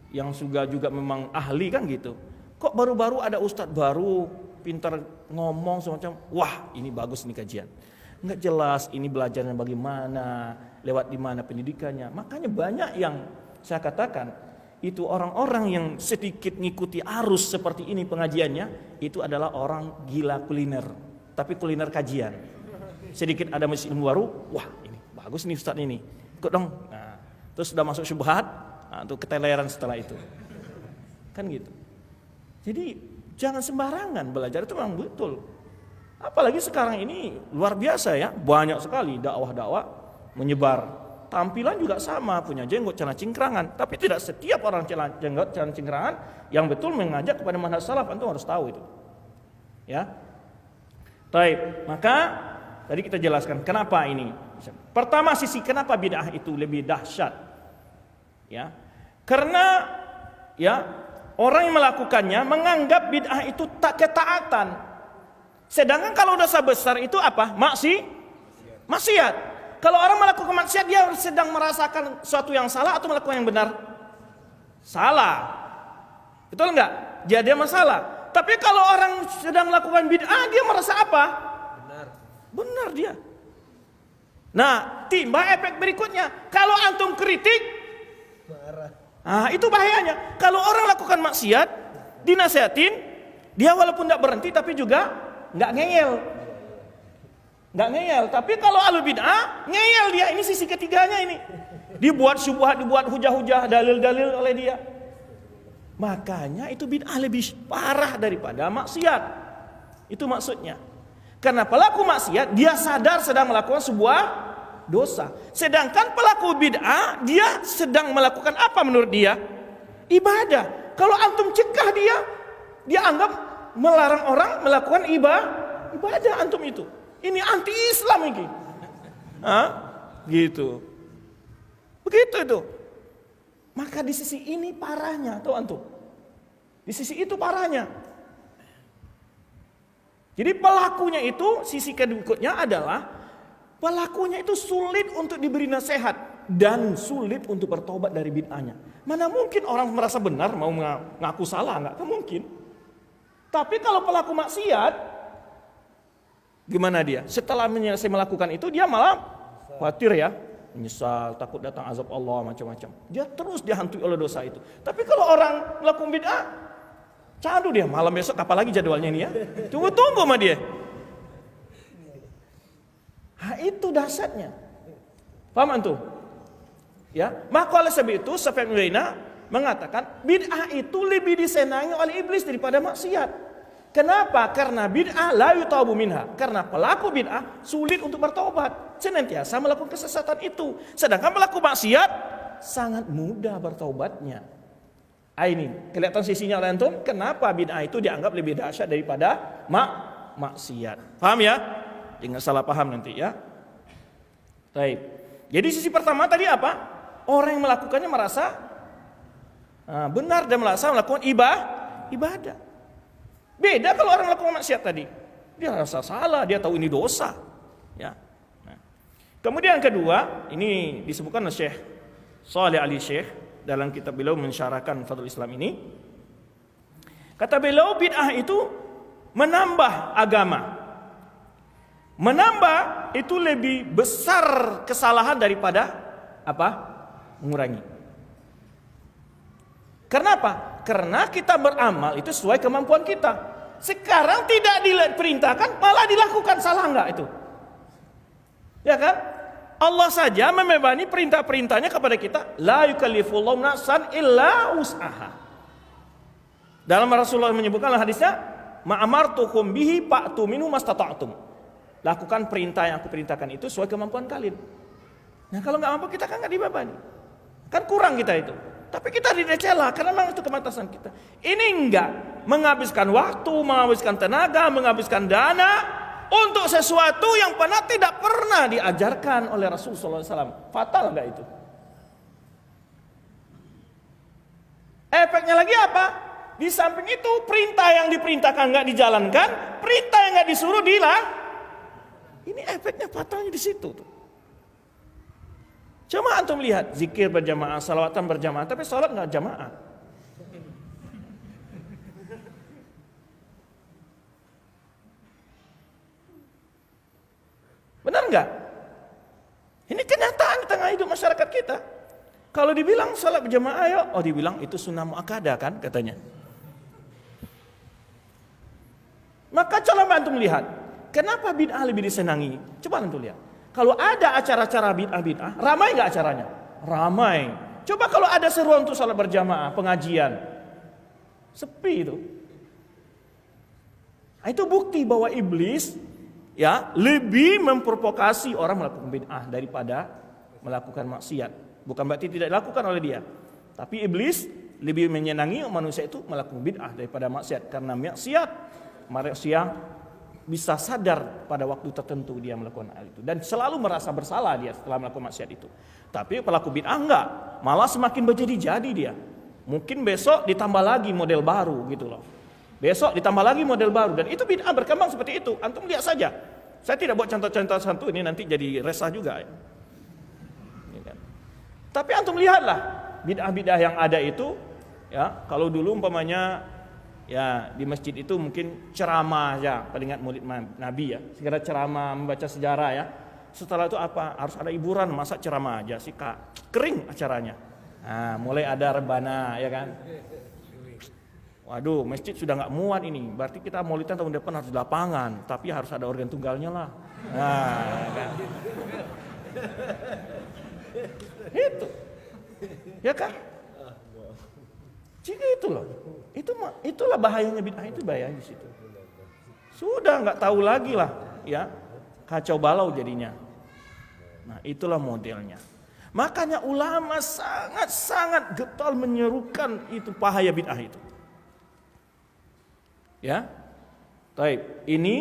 yang juga memang ahli kan gitu. Kok baru-baru ada ustadz baru pintar ngomong semacam, wah ini bagus nih kajian, enggak jelas ini belajarnya bagaimana, lewat di mana pendidikannya. Makanya banyak yang saya katakan itu orang-orang yang sedikit ngikuti arus seperti ini pengajiannya, itu adalah orang gila kuliner, tapi kuliner kajian. Sedikit ada masjid ilmu baru, wah ini bagus nih ustadz ini, ikut dong. Nah, terus sudah masuk syubhat, nah, untuk keteleran setelah itu, kan gitu. Jadi jangan sembarangan belajar, itu memang betul. Apalagi sekarang ini luar biasa ya, banyak sekali dakwah-dakwah menyebar. Tampilan juga sama, punya jenggot, celana cingkrangan, tapi tidak setiap orang jenggot, celana cingkrangan yang betul mengajak kepada manhaj salaf, antum harus tahu itu. Ya. Baik, maka tadi kita jelaskan kenapa ini. Pertama sisi kenapa bid'ah itu lebih dahsyat. Ya. Karena ya, orang yang melakukannya menganggap bid'ah itu tak ketaatan. Sedangkan kalau dosa besar itu apa? Maksiat. Kalau orang melakukan maksiat, dia sedang merasakan sesuatu yang salah atau melakukan yang benar? Salah. Betul enggak? Dia masalah. Tapi kalau orang sedang melakukan bid'ah, dia merasa apa? Benar dia. Nah, timbul efek berikutnya. Kalau antum kritik, itu bahayanya. Kalau orang lakukan maksiat, dinasihatin, dia walaupun tidak berhenti tapi juga nggak ngeyel. Nggak ngeyel. Tapi kalau ahlu bid'ah, ngeyel dia. Ini sisi ketiganya ini. Dibuat syubhat, dibuat hujah-hujah, dalil-dalil oleh dia. Makanya itu bid'ah lebih parah daripada maksiat. Itu maksudnya. Karena pelaku maksiat, dia sadar sedang melakukan sebuah dosa. Sedangkan pelaku bid'ah, dia sedang melakukan apa menurut dia? Ibadah. Kalau antum cegah dia anggap melarang orang melakukan ibadah antum itu. Ini anti-Islam ini. Gitu. Begitu itu. Maka di sisi ini parahnya, tahu antum. Di sisi itu parahnya. Jadi pelakunya itu, sisi berikutnya adalah pelakunya itu sulit untuk diberi nasihat dan sulit untuk bertobat dari bid'ahnya. Mana mungkin orang merasa benar mau ngaku salah, enggak mungkin. Tapi kalau pelaku maksiat, gimana dia? Setelah menyelesai melakukan itu, dia malah khawatir ya, menyesal, takut datang azab Allah, macam-macam. Dia terus dihantui oleh dosa itu. Tapi kalau orang melakukan bid'ah, candu dia, malam besok apalagi jadwalnya ini ya. Tunggu-tunggu sama dia. Itu dahsyatnya. Paham antum? Ya, maka oleh sebab itu Sufyan bin Uyainah mengatakan bid'ah itu lebih disenangi oleh iblis daripada maksiat. Kenapa? Karena bid'ah la yutabu minha. Karena pelaku bid'ah sulit untuk bertaubat, senantiasa melakukan kesesatan itu. Sedangkan pelaku maksiat sangat mudah bertaubatnya. Ini kelihatan sisinya oleh antum. Kenapa bid'ah itu dianggap lebih dahsyat daripada maksiat? Paham ya? Jangan salah paham nanti ya. Baik. Jadi sisi pertama tadi apa? Orang yang melakukannya merasa benar dan merasa melakukan ibadah. Beda kalau orang melakukan maksiat tadi. Dia rasa salah, dia tahu ini dosa. Ya. Nah. Kemudian yang kedua, ini disebutkan oleh Syekh Shalih Al-Syekh dalam kitab beliau mensyarahkan Fadlul Islam ini. Kata beliau, bid'ah itu menambah agama. Menambah itu lebih besar kesalahan daripada apa? Mengurangi. Karena apa? Karena kita beramal itu sesuai kemampuan kita. Sekarang tidak diperintahkan, malah dilakukan. Salah enggak itu? Ya kan? Allah saja membebani perintah-perintahnya kepada kita. La yukallifullahu nafsan illa wus'aha. Dalam Rasulullah menyebutkan hadisnya, ma'amartukum bihi fa'tu minhu mastata'tum. Lakukan perintah yang aku perintahkan itu sesuai kemampuan kalian. Nah kalau nggak mampu kita kan nggak dibebani. Kan kurang kita itu. Tapi kita tidak celah karena memang itu kebatasan kita. Ini enggak menghabiskan waktu, menghabiskan tenaga, menghabiskan dana untuk sesuatu yang tidak pernah diajarkan oleh Rasulullah SAW. Fatal enggak itu? Efeknya lagi apa? Di samping itu perintah yang diperintahkan enggak dijalankan, perintah yang enggak disuruh ini efeknya fatalnya di situ tuh. Coba antum lihat zikir berjamaah, salawatan berjamaah, tapi salat nggak jamaah. Benar nggak? Ini kenyataan di tengah hidup masyarakat kita. Kalau dibilang salat berjamaah, ayo, dibilang itu sunnah muakkadah kan katanya. Maka coba antum lihat, kenapa bid'ah lebih disenangi? Coba antum lihat. Kalau ada acara-acara bid'ah, ramai nggak acaranya? Ramai. Coba kalau ada seruan untuk salat berjamaah, pengajian, sepi itu. Nah, itu bukti bahwa iblis ya lebih memprovokasi orang melakukan bid'ah daripada melakukan maksiat. Bukan berarti tidak dilakukan oleh dia, tapi iblis lebih menyenangi manusia itu melakukan bid'ah daripada maksiat. Karena manusia bisa sadar pada waktu tertentu dia melakukan hal itu dan selalu merasa bersalah dia setelah melakukan maksiat itu. Tapi pelaku bid'ah enggak, malah semakin berjadi-jadi dia. Mungkin besok ditambah lagi model baru gitu loh. Besok ditambah lagi model baru dan itu bid'ah berkembang seperti itu. Antum lihat saja. Saya tidak buat contoh-contoh satu ini nanti jadi resah juga. Ya. Tapi antum lihatlah bid'ah-bid'ah yang ada itu ya, kalau dulu umpamanya ya di masjid itu mungkin ceramah ya, peringat Maulid Nabi ya, segera ceramah membaca sejarah ya. Setelah itu apa? Harus ada hiburan, masa ceramah aja sih Kak? Kering acaranya. Nah, mulai ada rebana, ya kan? Waduh, masjid sudah nggak muat ini. Berarti kita maulidan tahun depan harus di lapangan, tapi harus ada organ tunggalnya lah. Nah, ya kan? Itu, ya kan? Jika itu loh, itulah bahayanya bid'ah, itu bahayanya di situ. Sudah nggak tahu lagi lah, ya, kacau balau jadinya. Nah, itulah modelnya. Makanya ulama sangat getol menyerukan itu bahaya bid'ah itu. Ya, baik. Ini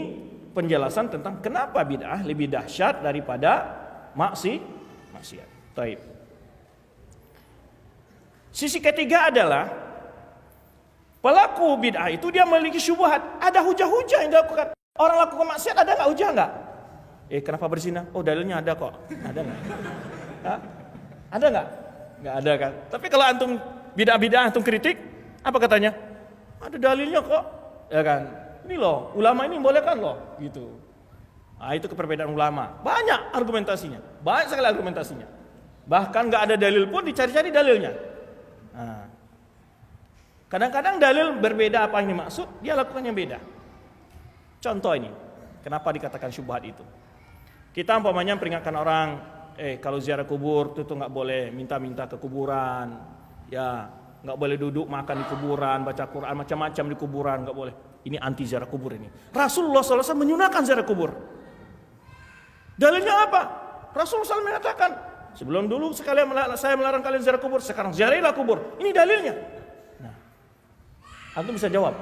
penjelasan tentang kenapa bid'ah lebih dahsyat daripada maksiat. Baik. Sisi ketiga adalah pelaku bid'ah itu dia memiliki syubhat. Ada hujah-hujah yang dilakukan. Orang lakukan maksiat ada nggak hujah nggak? Kenapa berzina? Oh, dalilnya ada kok. Ada nggak? Ada nggak? Nggak ada kan? Tapi kalau antum bid'ah antum kritik, apa katanya? Ada dalilnya kok, ya kan? Ini loh, ulama ini bolehkan loh, gitu. Nah, itu keperbedaan ulama. Banyak argumentasinya, banyak sekali argumentasinya. Bahkan nggak ada dalil pun dicari-cari dalilnya. Nah, kadang-kadang dalil berbeda apa yang dimaksud, dia lakukan yang beda. Contoh ini, kenapa dikatakan syubhat itu? Kita umpamanya peringatkan orang, kalau ziarah kubur itu nggak boleh minta-minta ke kuburan, ya nggak boleh duduk makan di kuburan, baca Quran macam-macam di kuburan, nggak boleh. Ini anti ziarah kubur ini. Rasulullah SAW menyunahkan ziarah kubur. Dalilnya apa? Rasulullah SAW mengatakan, sebelum dulu sekalian saya melarang kalian ziarah kubur, sekarang ziarahilah kubur. Ini dalilnya. Nah, antum bisa jawab.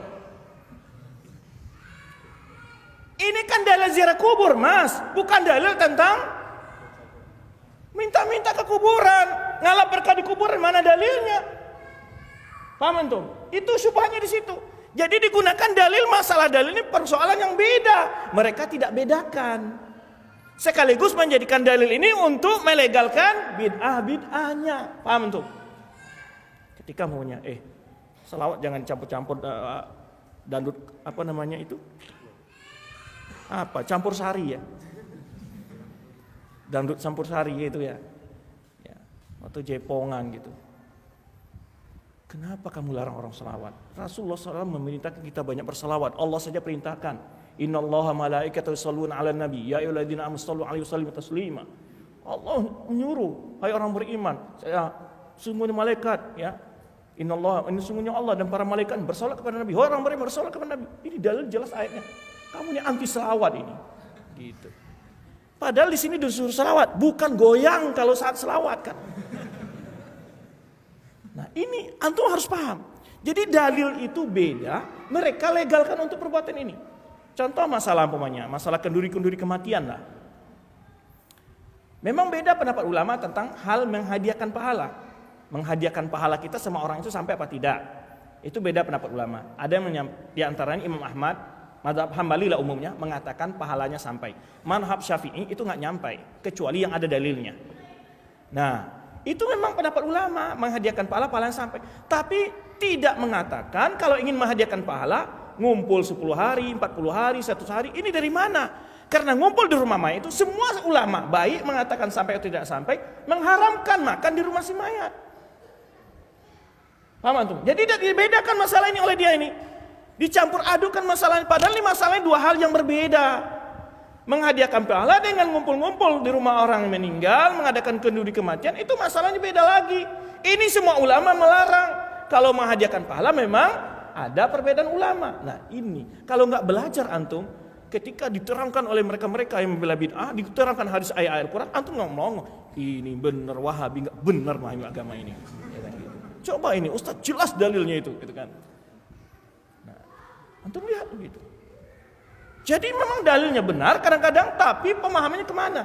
Ini kan dalil ziarah kubur, Mas, bukan dalil tentang minta-minta ke kuburan, ngalap berkah di kuburan, mana dalilnya? Paham antum? Itu syubhatnya di situ. Jadi digunakan dalil, masalah dalil ini persoalan yang beda. Mereka tidak bedakan. Sekaligus menjadikan dalil ini untuk melegalkan bid'ah-bid'ahnya. Paham antum? Ketika maunya, selawat jangan campur-campur dandut apa namanya itu? Apa? Campur sari ya. Dangdut campur sari itu ya. Atau jepongan gitu. Kenapa kamu larang orang selawat? Rasulullah SAW memerintahkan kita banyak berselawat. Allah saja perintahkan, innallaha malaikatahu yusholluna 'alan nabi ya ayyuhalladzina amanu shallu 'alaihi wasallimu taslima. Allah menyuruh, hai orang beriman, sungguhnya malaikat, ya. Innallaha, ini sungguhnya Allah dan para malaikat bersolawat kepada Nabi. Hai orang beriman bersolawat kepada Nabi. Ini dalil jelas ayatnya. Kamu ini anti selawat ini. Gitu. Padahal di sini disuruh selawat, bukan goyang kalau saat selawat kan. Nah, ini antum harus paham. Jadi dalil itu beda, mereka legalkan untuk perbuatan ini. Contoh masalah umpamanya, masalah kenduri-kenduri kematian lah. Memang beda pendapat ulama tentang hal menghadiahkan pahala. Menghadiahkan pahala kita sama orang itu sampai apa tidak. Itu beda pendapat ulama. Ada yang di antaranya Imam Ahmad, mazhab Hambali lah umumnya, mengatakan pahalanya sampai. Mazhab Syafi'i itu nggak nyampai, kecuali yang ada dalilnya. Nah, itu memang pendapat ulama, menghadiahkan pahala yang sampai. Tapi tidak mengatakan kalau ingin menghadiahkan pahala, ngumpul 10 hari, 40 hari, 100 hari, ini dari mana? Karena ngumpul di rumah mayat itu semua ulama, baik mengatakan sampai atau tidak sampai, mengharamkan makan di rumah si mayat. Paham antum? Jadi tidak dibedakan masalah ini oleh dia ini. Dicampur adukan masalahnya, padahal ini masalahnya dua hal yang berbeda. Menghadiahkan pahala dengan ngumpul-ngumpul di rumah orang yang meninggal, mengadakan kenduri kematian, itu masalahnya beda lagi. Ini semua ulama melarang. Kalau menghadiahkan pahala memang ada perbedaan ulama. Nah ini, kalau nggak belajar antum, ketika diterangkan oleh mereka-mereka yang membela bid'ah, diterangkan hadis ayat Al-Quran, antum ngomong, ini benar Wahabi, nggak benar memahami agama ini. Coba ini, Ustaz jelas dalilnya itu, gitu kan. Nah, antum lihat begitu. Jadi memang dalilnya benar kadang-kadang, tapi pemahamannya kemana?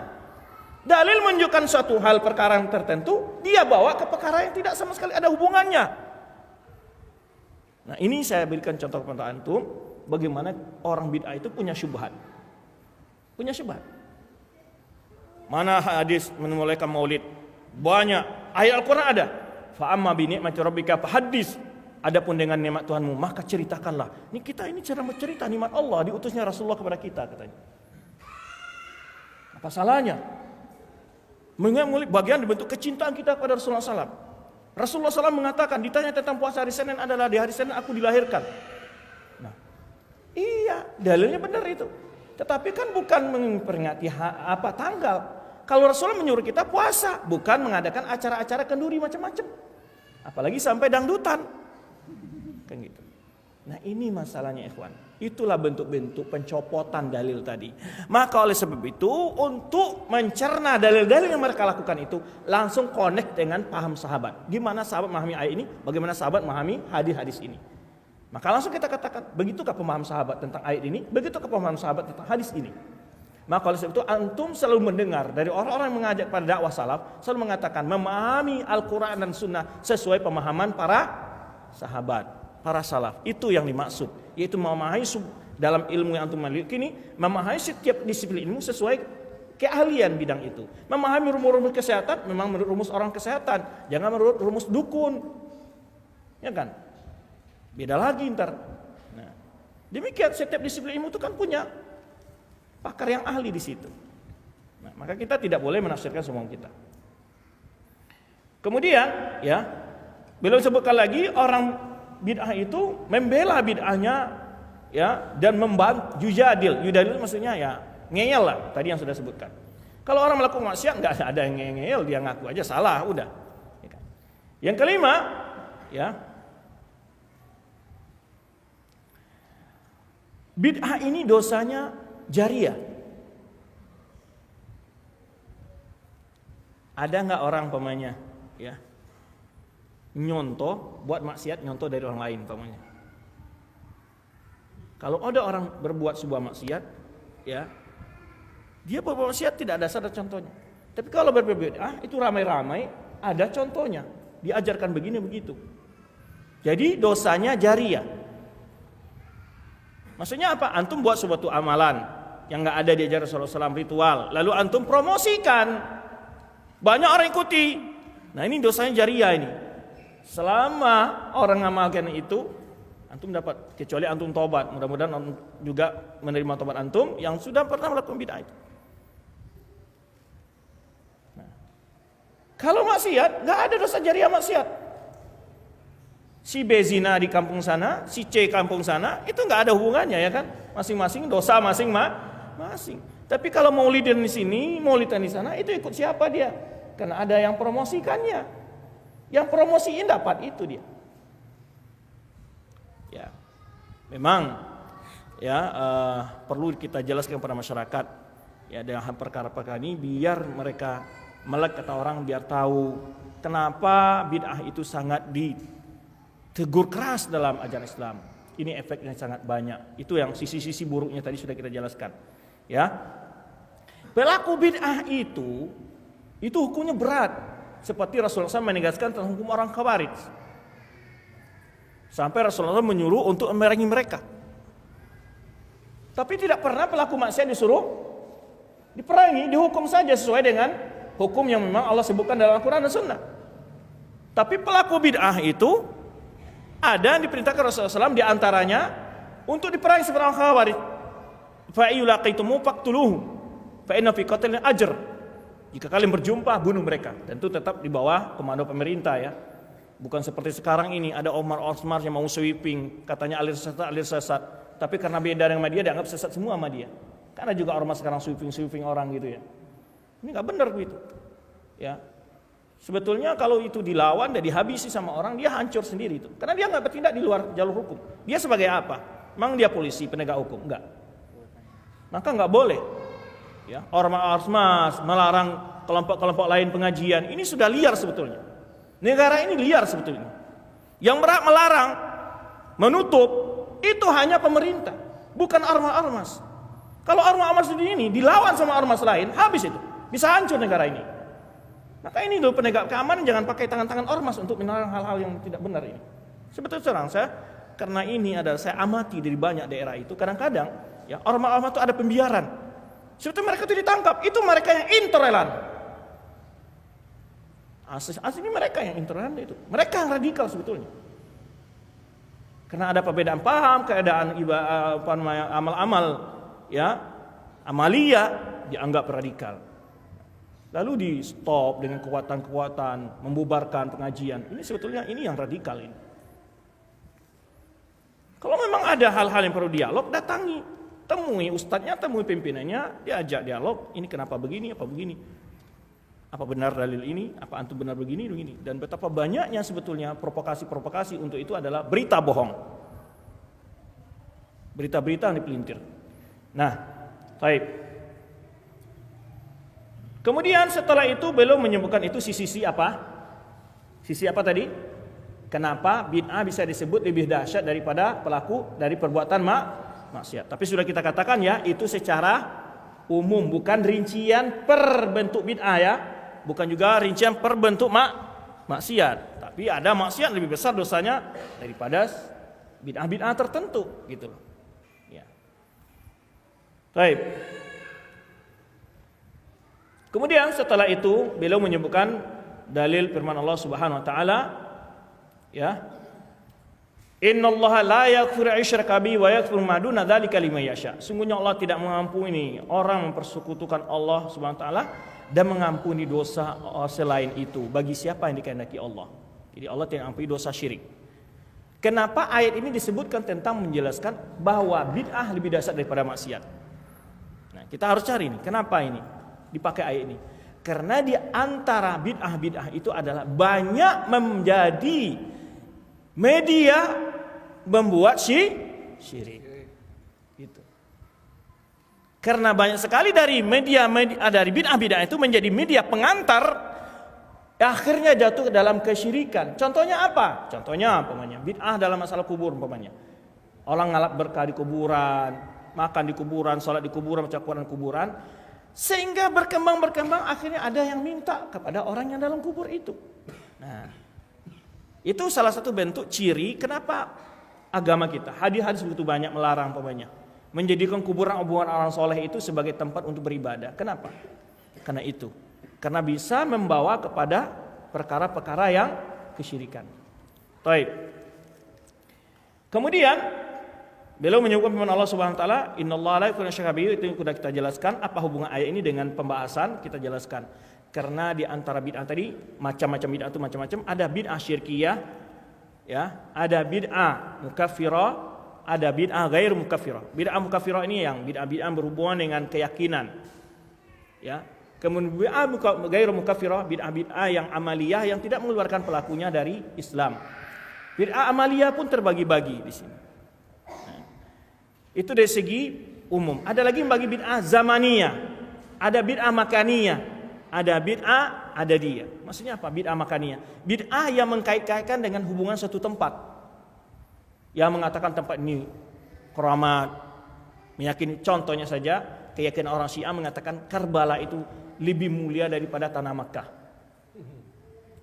Dalil menunjukkan suatu hal perkara yang tertentu, dia bawa ke perkara yang tidak sama sekali ada hubungannya. Nah ini saya berikan contoh kepada antum, bagaimana orang bid'ah itu punya syubhat. Punya syubhat. Mana hadis memulaikan maulid? Banyak. Ayat Al-Quran ada. Fa'amma bi ni'mati rabbika fahaddits. Adapun dengan nikmat Tuhanmu, maka ceritakanlah. Ini kita ini cara bercerita nikmat Allah, diutusnya Rasulullah kepada kita katanya. Apa salahnya? Mengulik bagian bentuk kecintaan kita kepada Rasulullah SAW. Rasulullah SAW mengatakan, ditanya tentang puasa hari Senin adalah di hari Senin aku dilahirkan. Nah, iya, dalilnya benar itu. Tetapi kan bukan memperingati apa tanggal. Kalau Rasulullah menyuruh kita puasa, bukan mengadakan acara-acara kenduri macam-macam. Apalagi sampai dangdutan. Kan gitu. Nah, ini masalahnya ikhwan. Itulah bentuk-bentuk pencopotan dalil tadi. Maka oleh sebab itu, untuk mencerna dalil-dalil yang mereka lakukan itu, langsung connect dengan paham sahabat. Gimana sahabat memahami ayat ini, bagaimana sahabat memahami hadis-hadis ini. Maka langsung kita katakan, begitukah pemahaman sahabat tentang ayat ini, begitukah pemahaman sahabat tentang hadis ini. Maka oleh sebab itu, antum selalu mendengar dari orang-orang yang mengajak pada dakwah salaf, selalu mengatakan memahami Al-Quran dan Sunnah sesuai pemahaman para sahabat, para salaf. Itu yang dimaksud, yaitu memahami dalam ilmu yang antum miliki ini, memahami setiap disiplin ilmu sesuai keahlian bidang itu. Memahami rumus kesehatan, memang menurut rumus orang kesehatan, jangan menurut rumus dukun, ya kan? Beda lagi ntar. Nah, demikian setiap disiplin ilmu itu kan punya pakar yang ahli di situ. Nah, maka kita tidak boleh menafsirkan semua kita. Kemudian, ya, beliau sebutkan lagi orang bid'ah itu membela bid'ahnya, ya, dan membantu yujadil. Yujadil maksudnya ya ngeyel lah, tadi yang sudah sebutkan. Kalau orang melakukan maksiat nggak ada yang ngeyel, dia ngaku aja salah, udah. Yang kelima, ya, bid'ah ini dosanya jariyah. Ada nggak orang pemanya, ya, nyontoh buat maksiat, nyontoh dari orang lain pemanya. Kalau ada orang berbuat sebuah maksiat, ya, dia berbuat maksiat tidak ada dasar contohnya. Tapi kalau berbeda, itu ramai-ramai ada contohnya, diajarkan begini begitu. Jadi dosanya jariyah. Maksudnya apa? Antum buat suatu amalan yang nggak ada diajar Rasulullah SAW, ritual, lalu antum promosikan, banyak orang ikuti. Nah, ini dosanya jariyah ini. Selama orang ngamalkan itu, antum dapat, kecuali antum tobat. Mudah-mudahan antum juga menerima tobat antum yang sudah pernah melakukan bid'ah itu. Nah, kalau maksiat, nggak ada dosa jariyah maksiat. Si B zina di kampung sana, si C kampung sana, itu nggak ada hubungannya, ya kan? Masing-masing dosa masing-masing. Tapi kalau maulidan di sini, maulidan di sana, itu ikut siapa dia? Karena ada yang promosikannya. Yang promosiin dapat itu dia. Ya, memang ya perlu kita jelaskan kepada masyarakat, ya, dengan perkara-perkara ini biar mereka melek, kata orang, biar tahu kenapa bid'ah itu sangat ditegur keras dalam ajaran Islam. Ini efeknya sangat banyak. Itu yang sisi-sisi buruknya tadi sudah kita jelaskan. Ya, pelaku bid'ah itu hukumnya berat. Seperti Rasulullah SAW menegaskan tentang hukum orang Khawarij. Sampai Rasulullah SAW menyuruh untuk memerangi mereka. Tapi tidak pernah pelaku maksiat disuruh diperangi, dihukum saja sesuai dengan hukum yang memang Allah sebutkan dalam Al-Quran dan Sunnah. Tapi pelaku bid'ah itu ada yang diperintahkan Rasulullah SAW diantaranya untuk diperangi seperti orang Khawarij. Fa'iyulaqitumu faqtuluhu fa'inna fi qatlihim ajr. Jika kalian berjumpa, bunuh mereka. Tentu tetap di bawah komando pemerintah, ya. Bukan seperti sekarang ini ada Omar Osmar yang mau sweeping, katanya alir sesat. Tapi karena beda dengan dia, dianggap sesat semua sama dia. Karena juga ormas sekarang sweeping orang gitu, ya. Ini nggak benar gitu. Ya. Sebetulnya kalau itu dilawan dan dihabisi sama orang, dia hancur sendiri itu. Karena dia nggak bertindak di luar jalur hukum. Dia sebagai apa? Memang dia polisi, penegak hukum? Enggak. Maka nggak boleh. Ya, ormas melarang kelompok-kelompok lain pengajian. Ini sudah liar sebetulnya. Negara ini liar sebetulnya. Yang berhak melarang, menutup, itu hanya pemerintah, bukan ormas. Kalau ormas ini dilawan sama ormas lain, habis itu. Bisa hancur negara ini. Maka ini loh, penegak keamanan jangan pakai tangan-tangan ormas untuk melarang hal-hal yang tidak benar ini. Sebetulnya karena ini adalah saya amati dari banyak daerah itu, kadang-kadang ya ormas itu ada pembiaran. Sebetulnya mereka itu ditangkap, itu mereka yang intoleran. Asli mereka yang intoleran itu. Mereka yang radikal sebetulnya. Karena ada perbedaan paham, keadaan amal-amal, ya, amalia, dianggap radikal. Lalu di stop dengan kekuatan-kekuatan, membubarkan pengajian. Ini sebetulnya ini yang radikal ini. Kalau memang ada hal-hal yang perlu dialog, datangi, temui ustadznya, temui pimpinannya, diajak dialog. Ini kenapa begini, apa begini? Apa benar dalil ini? Apa antum benar begini, begini? Dan betapa banyaknya sebetulnya provokasi-provokasi untuk itu adalah berita bohong. Berita-berita yang dipelintir. Nah, baik. Kemudian setelah itu beliau menyebutkan itu sisi apa? Sisi apa tadi? Kenapa bid'ah bisa disebut lebih dahsyat daripada pelaku dari perbuatan maksiat. Tapi sudah kita katakan ya, itu secara umum, bukan rincian per bentuk bid'ah ya. Bukan juga rincian per bentuk maksiat. Tapi ada maksiat lebih besar dosanya daripada bid'ah-bid'ah tertentu gitu loh. Ya. Baik. Kemudian setelah itu beliau menyebutkan dalil firman Allah Subhanahu wa taala, ya, innallaha la yaghfiru asyraka bihi wa yaghfiru ma duna dzalika liman yasha. Sungguhnya Allah tidak mengampuni orang mempersekutukan Allah Subhanahu wa taala dan mengampuni dosa selain itu bagi siapa yang dikehendaki Allah. Jadi Allah tidak mengampuni dosa syirik. Kenapa ayat ini disebutkan tentang menjelaskan bahwa bid'ah lebih dahsyat daripada maksiat? Nah, kita harus cari nih, kenapa ini dipakai ayat ini? Karena di antara bid'ah-bid'ah itu adalah banyak menjadi media membuat syirik. Gitu. Karena banyak sekali dari media dari bid'ah-bid'ah itu menjadi media pengantar, akhirnya jatuh ke dalam kesyirikan. Contohnya apa? Contohnya umpamanya bid'ah dalam masalah kubur umpamanya. Orang ngalap berkah di kuburan, makan di kuburan, sholat di kuburan, baca Quran di kuburan. Sehingga berkembang akhirnya ada yang minta kepada orang yang dalam kubur itu. Nah, itu salah satu bentuk ciri kenapa agama kita hadis-hadis begitu banyak melarang umpamanya menjadikan kuburan orang soleh itu sebagai tempat untuk beribadah. Kenapa? Karena itu. Karena bisa membawa kepada perkara-perkara yang kesyirikan. Baik. Kemudian beliau menyebutkan firman Allah Subhanahu wa taala, innallaha la yaghfiru asyraka bihi, itu yang sudah kita jelaskan. Apa hubungan ayat ini dengan pembahasan? Kita jelaskan. Karena di antara bid'ah tadi macam-macam bid'ah itu macam-macam, ada bid'ah syirkiyah, ya, ada bid'ah mukaffirah, ada bid'ah ghair mukaffirah. Bid'ah mukaffirah ini yang bid'ah-bid'ah berhubungan dengan keyakinan. Ya. Kemudian bid'ah ghair mukaffirah, bid'ah-bid'ah yang amaliyah yang tidak mengeluarkan pelakunya dari Islam. Bid'ah amaliyah pun terbagi-bagi di sini. Itu dari segi umum. Ada lagi yang bagi bid'ah zamaniyah, ada bid'ah makaniyah, ada bid'ah adadiyah. Maksudnya apa bid'ah makaniyah? Bid'ah yang mengkait-kaitkan dengan hubungan suatu tempat, yang mengatakan tempat ini keramat, meyakini. Contohnya saja keyakinan orang Syiah mengatakan Karbala itu lebih mulia daripada tanah Makkah.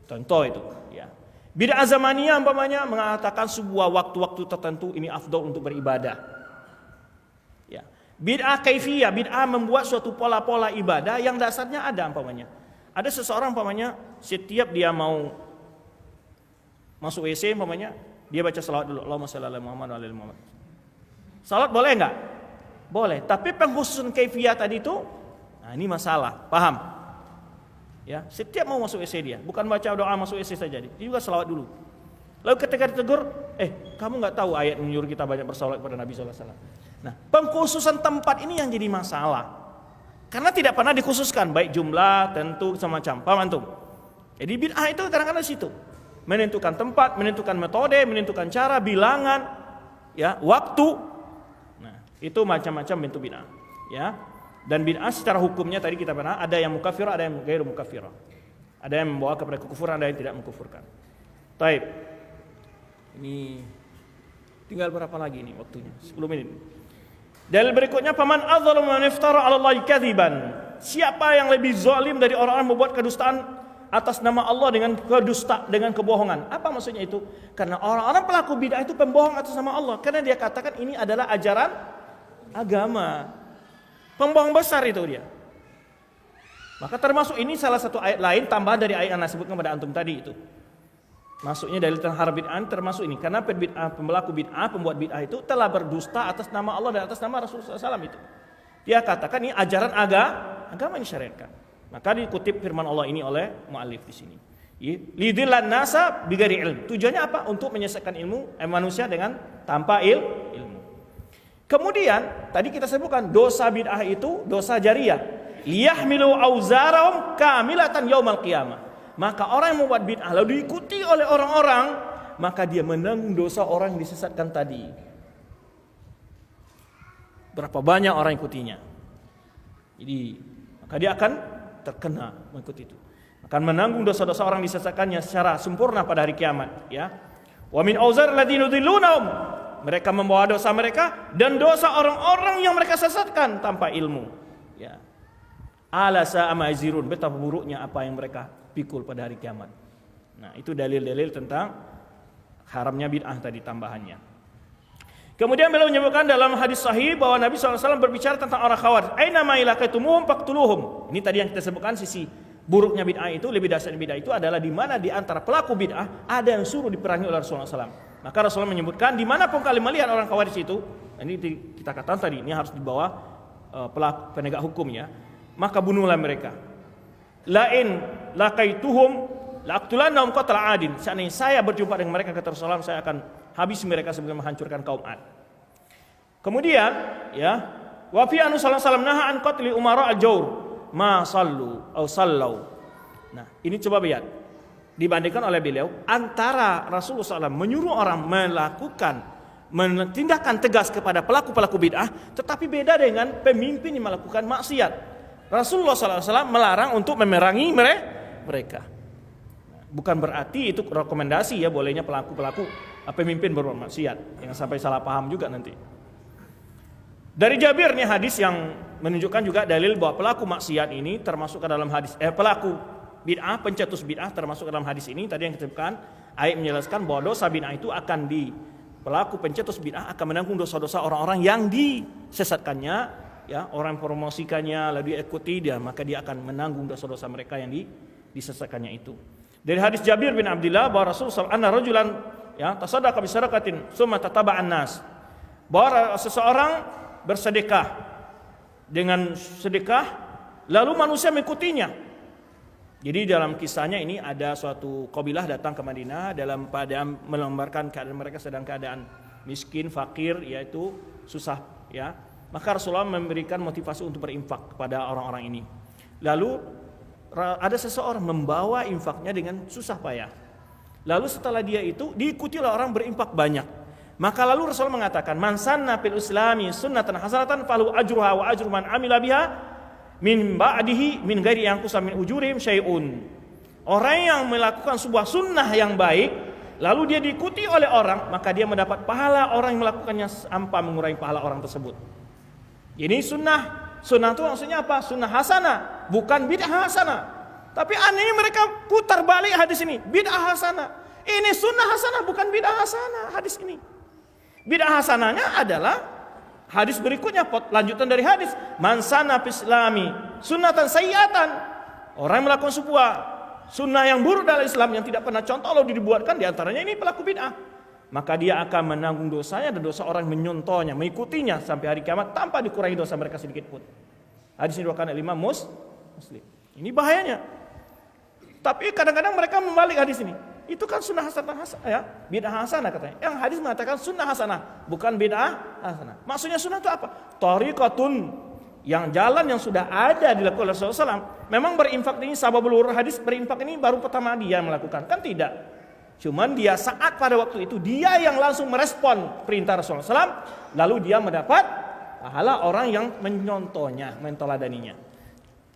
Contoh itu, ya. Bid'ah zamaniyah umpamanya mengatakan sebuah waktu-waktu tertentu ini afdal untuk beribadah. Ya. Bid'ah kaifiyah, bid'ah membuat suatu pola-pola ibadah yang dasarnya ada umpamanya. Ada seseorang umpamanya setiap dia mau masuk WC umpamanya, dia baca salawat dulu, Allahumma shalli ala Muhammad wa ala ali Muhammad. Salat boleh enggak? Boleh, tapi pengkhususan kaifiyah tadi itu, nah ini masalah, paham? Ya, setiap mau masuk WC dia, bukan baca doa masuk WC saja, dia juga salawat dulu. Lalu ketika ditegur, kamu nggak tahu ayat menyuruh kita banyak bersalawat kepada Nabi SAW. Nah, pengkhususan tempat ini yang jadi masalah, karena tidak pernah dikhususkan, baik jumlah, tentu, semacam. Paham antum? Jadi bid'ah itu kadang-kadang di situ, menentukan tempat, menentukan metode, menentukan cara, bilangan, ya, waktu. Nah, itu macam-macam bentuk bid'ah, ya. Dan bid'ah secara hukumnya tadi kita pernah ada yang mukaffirah, ada yang ghairu mukaffirah. Ada yang membawa kepada kekufuran, ada yang tidak mengkufurkan. Taib. Ini tinggal berapa lagi ini waktunya? 10 menit. Dalil berikutnya, faman adzlamu man iftara 'ala Allahi kadziban. Siapa yang lebih zalim dari orang-orang membuat kedustaan atas nama Allah dengan dengan kebohongan? Apa maksudnya itu? Karena orang-orang pelaku bid'ah itu pembohong atas nama Allah, karena dia katakan ini adalah ajaran agama. Pembohong besar itu dia. Maka termasuk ini salah satu ayat lain tambahan dari ayat yang saya sebutkan pada antum tadi itu. Masuknya dalil tentang bid'ah termasuk ini, karena pelaku bid'ah, pembuat bid'ah itu telah berdusta atas nama Allah dan atas nama Rasulullah SAW itu. Dia katakan ini ajaran agama ini syariatkan. Maka dikutip firman Allah ini oleh muallif di sini. Lidillan nasa bighairi ilm. Tujuannya apa? Untuk menyesatkan manusia dengan tanpa ilmu. Kemudian tadi kita sebutkan dosa bid'ah itu dosa jariyah. Liyahmilu auzarahum kamilatan yaumal qiyamah. Maka orang yang membuat bid'ah lalu diikuti oleh orang-orang, maka dia menanggung dosa orang yang disesatkan tadi. Berapa banyak orang ikutinya. Jadi maka dia akan terkena mengikuti itu. Akan menanggung dosa-dosa orang disesatkannya secara sempurna pada hari kiamat, ya. Wa min auzar alladziina yudhillunahum. Mereka membawa dosa mereka dan dosa orang-orang yang mereka sesatkan tanpa ilmu, ya. Ala sa'a ma yazirun, betapa buruknya apa yang mereka pikul pada hari kiamat. Nah, itu dalil-dalil tentang haramnya bid'ah tadi tambahannya. Kemudian beliau menyebutkan dalam hadis sahih bahwa Nabi SAW berbicara tentang orang khawarij. Aina ma ilaqaitumuhum faqtuluhum. Ini tadi yang kita sebutkan sisi buruknya bid'ah itu, lebih dasar bid'ah itu adalah di mana di antara pelaku bid'ah ada yang suruh diperangi oleh Rasulullah SAW. Maka Rasulullah menyebutkan di mana pun kalian melihat orang khawarij itu, ini kita katakan tadi ini harus dibawa pelaku penegak hukumnya, maka bunuhlah mereka. Lain laqaituhum laqtulannahum qatla adin. Seandainya saya berjumpa dengan mereka kata Rasulullah, saya akan habisi mereka sebelum menghancurkan kaum Ad. Kemudian, ya, wa fi anhu sallallahu alaihi wasallam naha an qatli umara al-jawr ma sallu atau sallau. Nah, ini coba lihat. Dibandingkan oleh beliau antara Rasulullah SAW menyuruh orang melakukan tindakan tegas kepada pelaku-pelaku bid'ah, tetapi beda dengan pemimpin yang melakukan maksiat. Rasulullah SAW melarang untuk memerangi mereka. Bukan berarti itu rekomendasi ya bolehnya pelaku-pelaku pemimpin berbuat maksiat. Jangan sampai salah paham juga nanti. Dari Jabir nih hadis yang menunjukkan juga dalil bahwa pelaku maksiat ini termasuk ke dalam hadis pelaku bid'ah, pencetus bid'ah termasuk ke dalam hadis ini. Tadi yang disebutkan ayat menjelaskan bahwa dosa bid'ah itu akan pelaku pencetus bid'ah akan menanggung dosa-dosa orang-orang yang disesatkannya, ya, orang promosikannya lalu diikuti dia, maka dia akan menanggung dosa-dosa mereka yang disesatkannya itu. Dari hadis Jabir bin Abdullah bahwa Rasulullah anna rajulan ya tasaddaqa bi sadaqatin summa tataba'an nas. Bahwa seseorang bersedekah dengan sedekah lalu manusia mengikutinya. Jadi dalam kisahnya ini ada suatu kabilah datang ke Madinah dalam keadaan melembarkan keadaan mereka sedang keadaan miskin, fakir, yaitu susah, ya. Maka Rasulullah memberikan motivasi untuk berinfak kepada orang-orang ini. Lalu ada seseorang membawa infaknya dengan susah payah. Lalu setelah dia itu diikuti oleh orang berinfak banyak. Maka lalu Rasulullah mengatakan, "Man sanna fil islami sunnatan hasanatan falahu ajruha wa ajru man amila biha min ba'dihi min ghairi yanqusa min ujurihim syai'un." Orang yang melakukan sebuah sunnah yang baik lalu dia diikuti oleh orang, maka dia mendapat pahala orang yang melakukannya tanpa mengurangi pahala orang tersebut. Ini sunnah itu maksudnya apa? Sunnah hasanah, bukan bid'ah hasanah. Tapi anehnya mereka putar balik hadis ini, bid'ah hasanah. Ini sunnah hasanah, bukan bid'ah hasanah hadis ini. Bid'ah hasanahnya adalah hadis berikutnya, lanjutan dari hadis, man sana fil islami sunnatan sayyi'atan. Orang yang melakukan sebuah sunnah yang buruk dalam Islam yang tidak pernah contoh lalu dibuatkan, di antaranya ini pelaku bid'ah, maka dia akan menanggung dosanya dan dosa orang menyontohnya, mengikutinya sampai hari kiamat tanpa dikurangi dosa mereka sedikit pun. Hadis ini diriwayatkan oleh Imam Muslim. Ini bahayanya. Tapi kadang-kadang mereka membalik hadis ini. Itu kan sunnah hasanah, ya, bid'ah hasanah katanya. Yang hadis mengatakan sunnah hasanah, bukan bid'ah hasanah. Maksudnya sunnah itu apa? Thariqatun, yang jalan yang sudah ada dilakukan oleh Rasulullah SAW. Memang berinfak ini sababul wurud, hadis berinfak ini baru pertama dia melakukan, kan tidak. Cuman dia saat pada waktu itu dia yang langsung merespon perintah Rasulullah SAW, lalu dia mendapat pahala orang yang menyontohnya, mentoladaninya.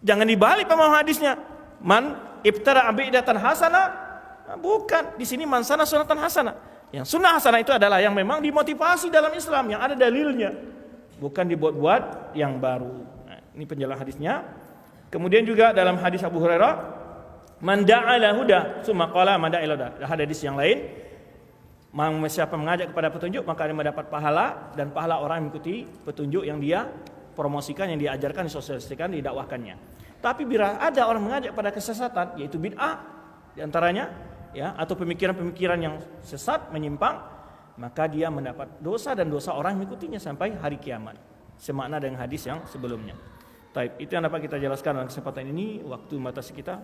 Jangan dibalik pemahaman hadisnya. Man ibtara bid'atan hasanah, bukan. Di sini man sana sunatan hasanah. Yang sunnah hasanah itu adalah yang memang dimotivasi dalam Islam, yang ada dalilnya, bukan dibuat-buat yang baru. Nah, ini penjelasan hadisnya. Kemudian juga dalam hadis Abu Hurairah, man da'ala huda summa qala man da'ila huda. Ada hadis yang lain, siapa mengajak kepada petunjuk maka dia mendapat pahala, dan pahala orang yang mengikuti petunjuk yang dia promosikan, yang diajarkan, disosialisasikan, didakwahkannya. Tapi bila ada orang mengajak pada kesesatan, yaitu bid'ah di antaranya, ya, atau pemikiran-pemikiran yang sesat, menyimpang, maka dia mendapat dosa dan dosa orang yang mengikutinya sampai hari kiamat. Semakna dengan hadis yang sebelumnya. Taib, itu yang dapat kita jelaskan dalam kesempatan ini. Waktu membatasi kita.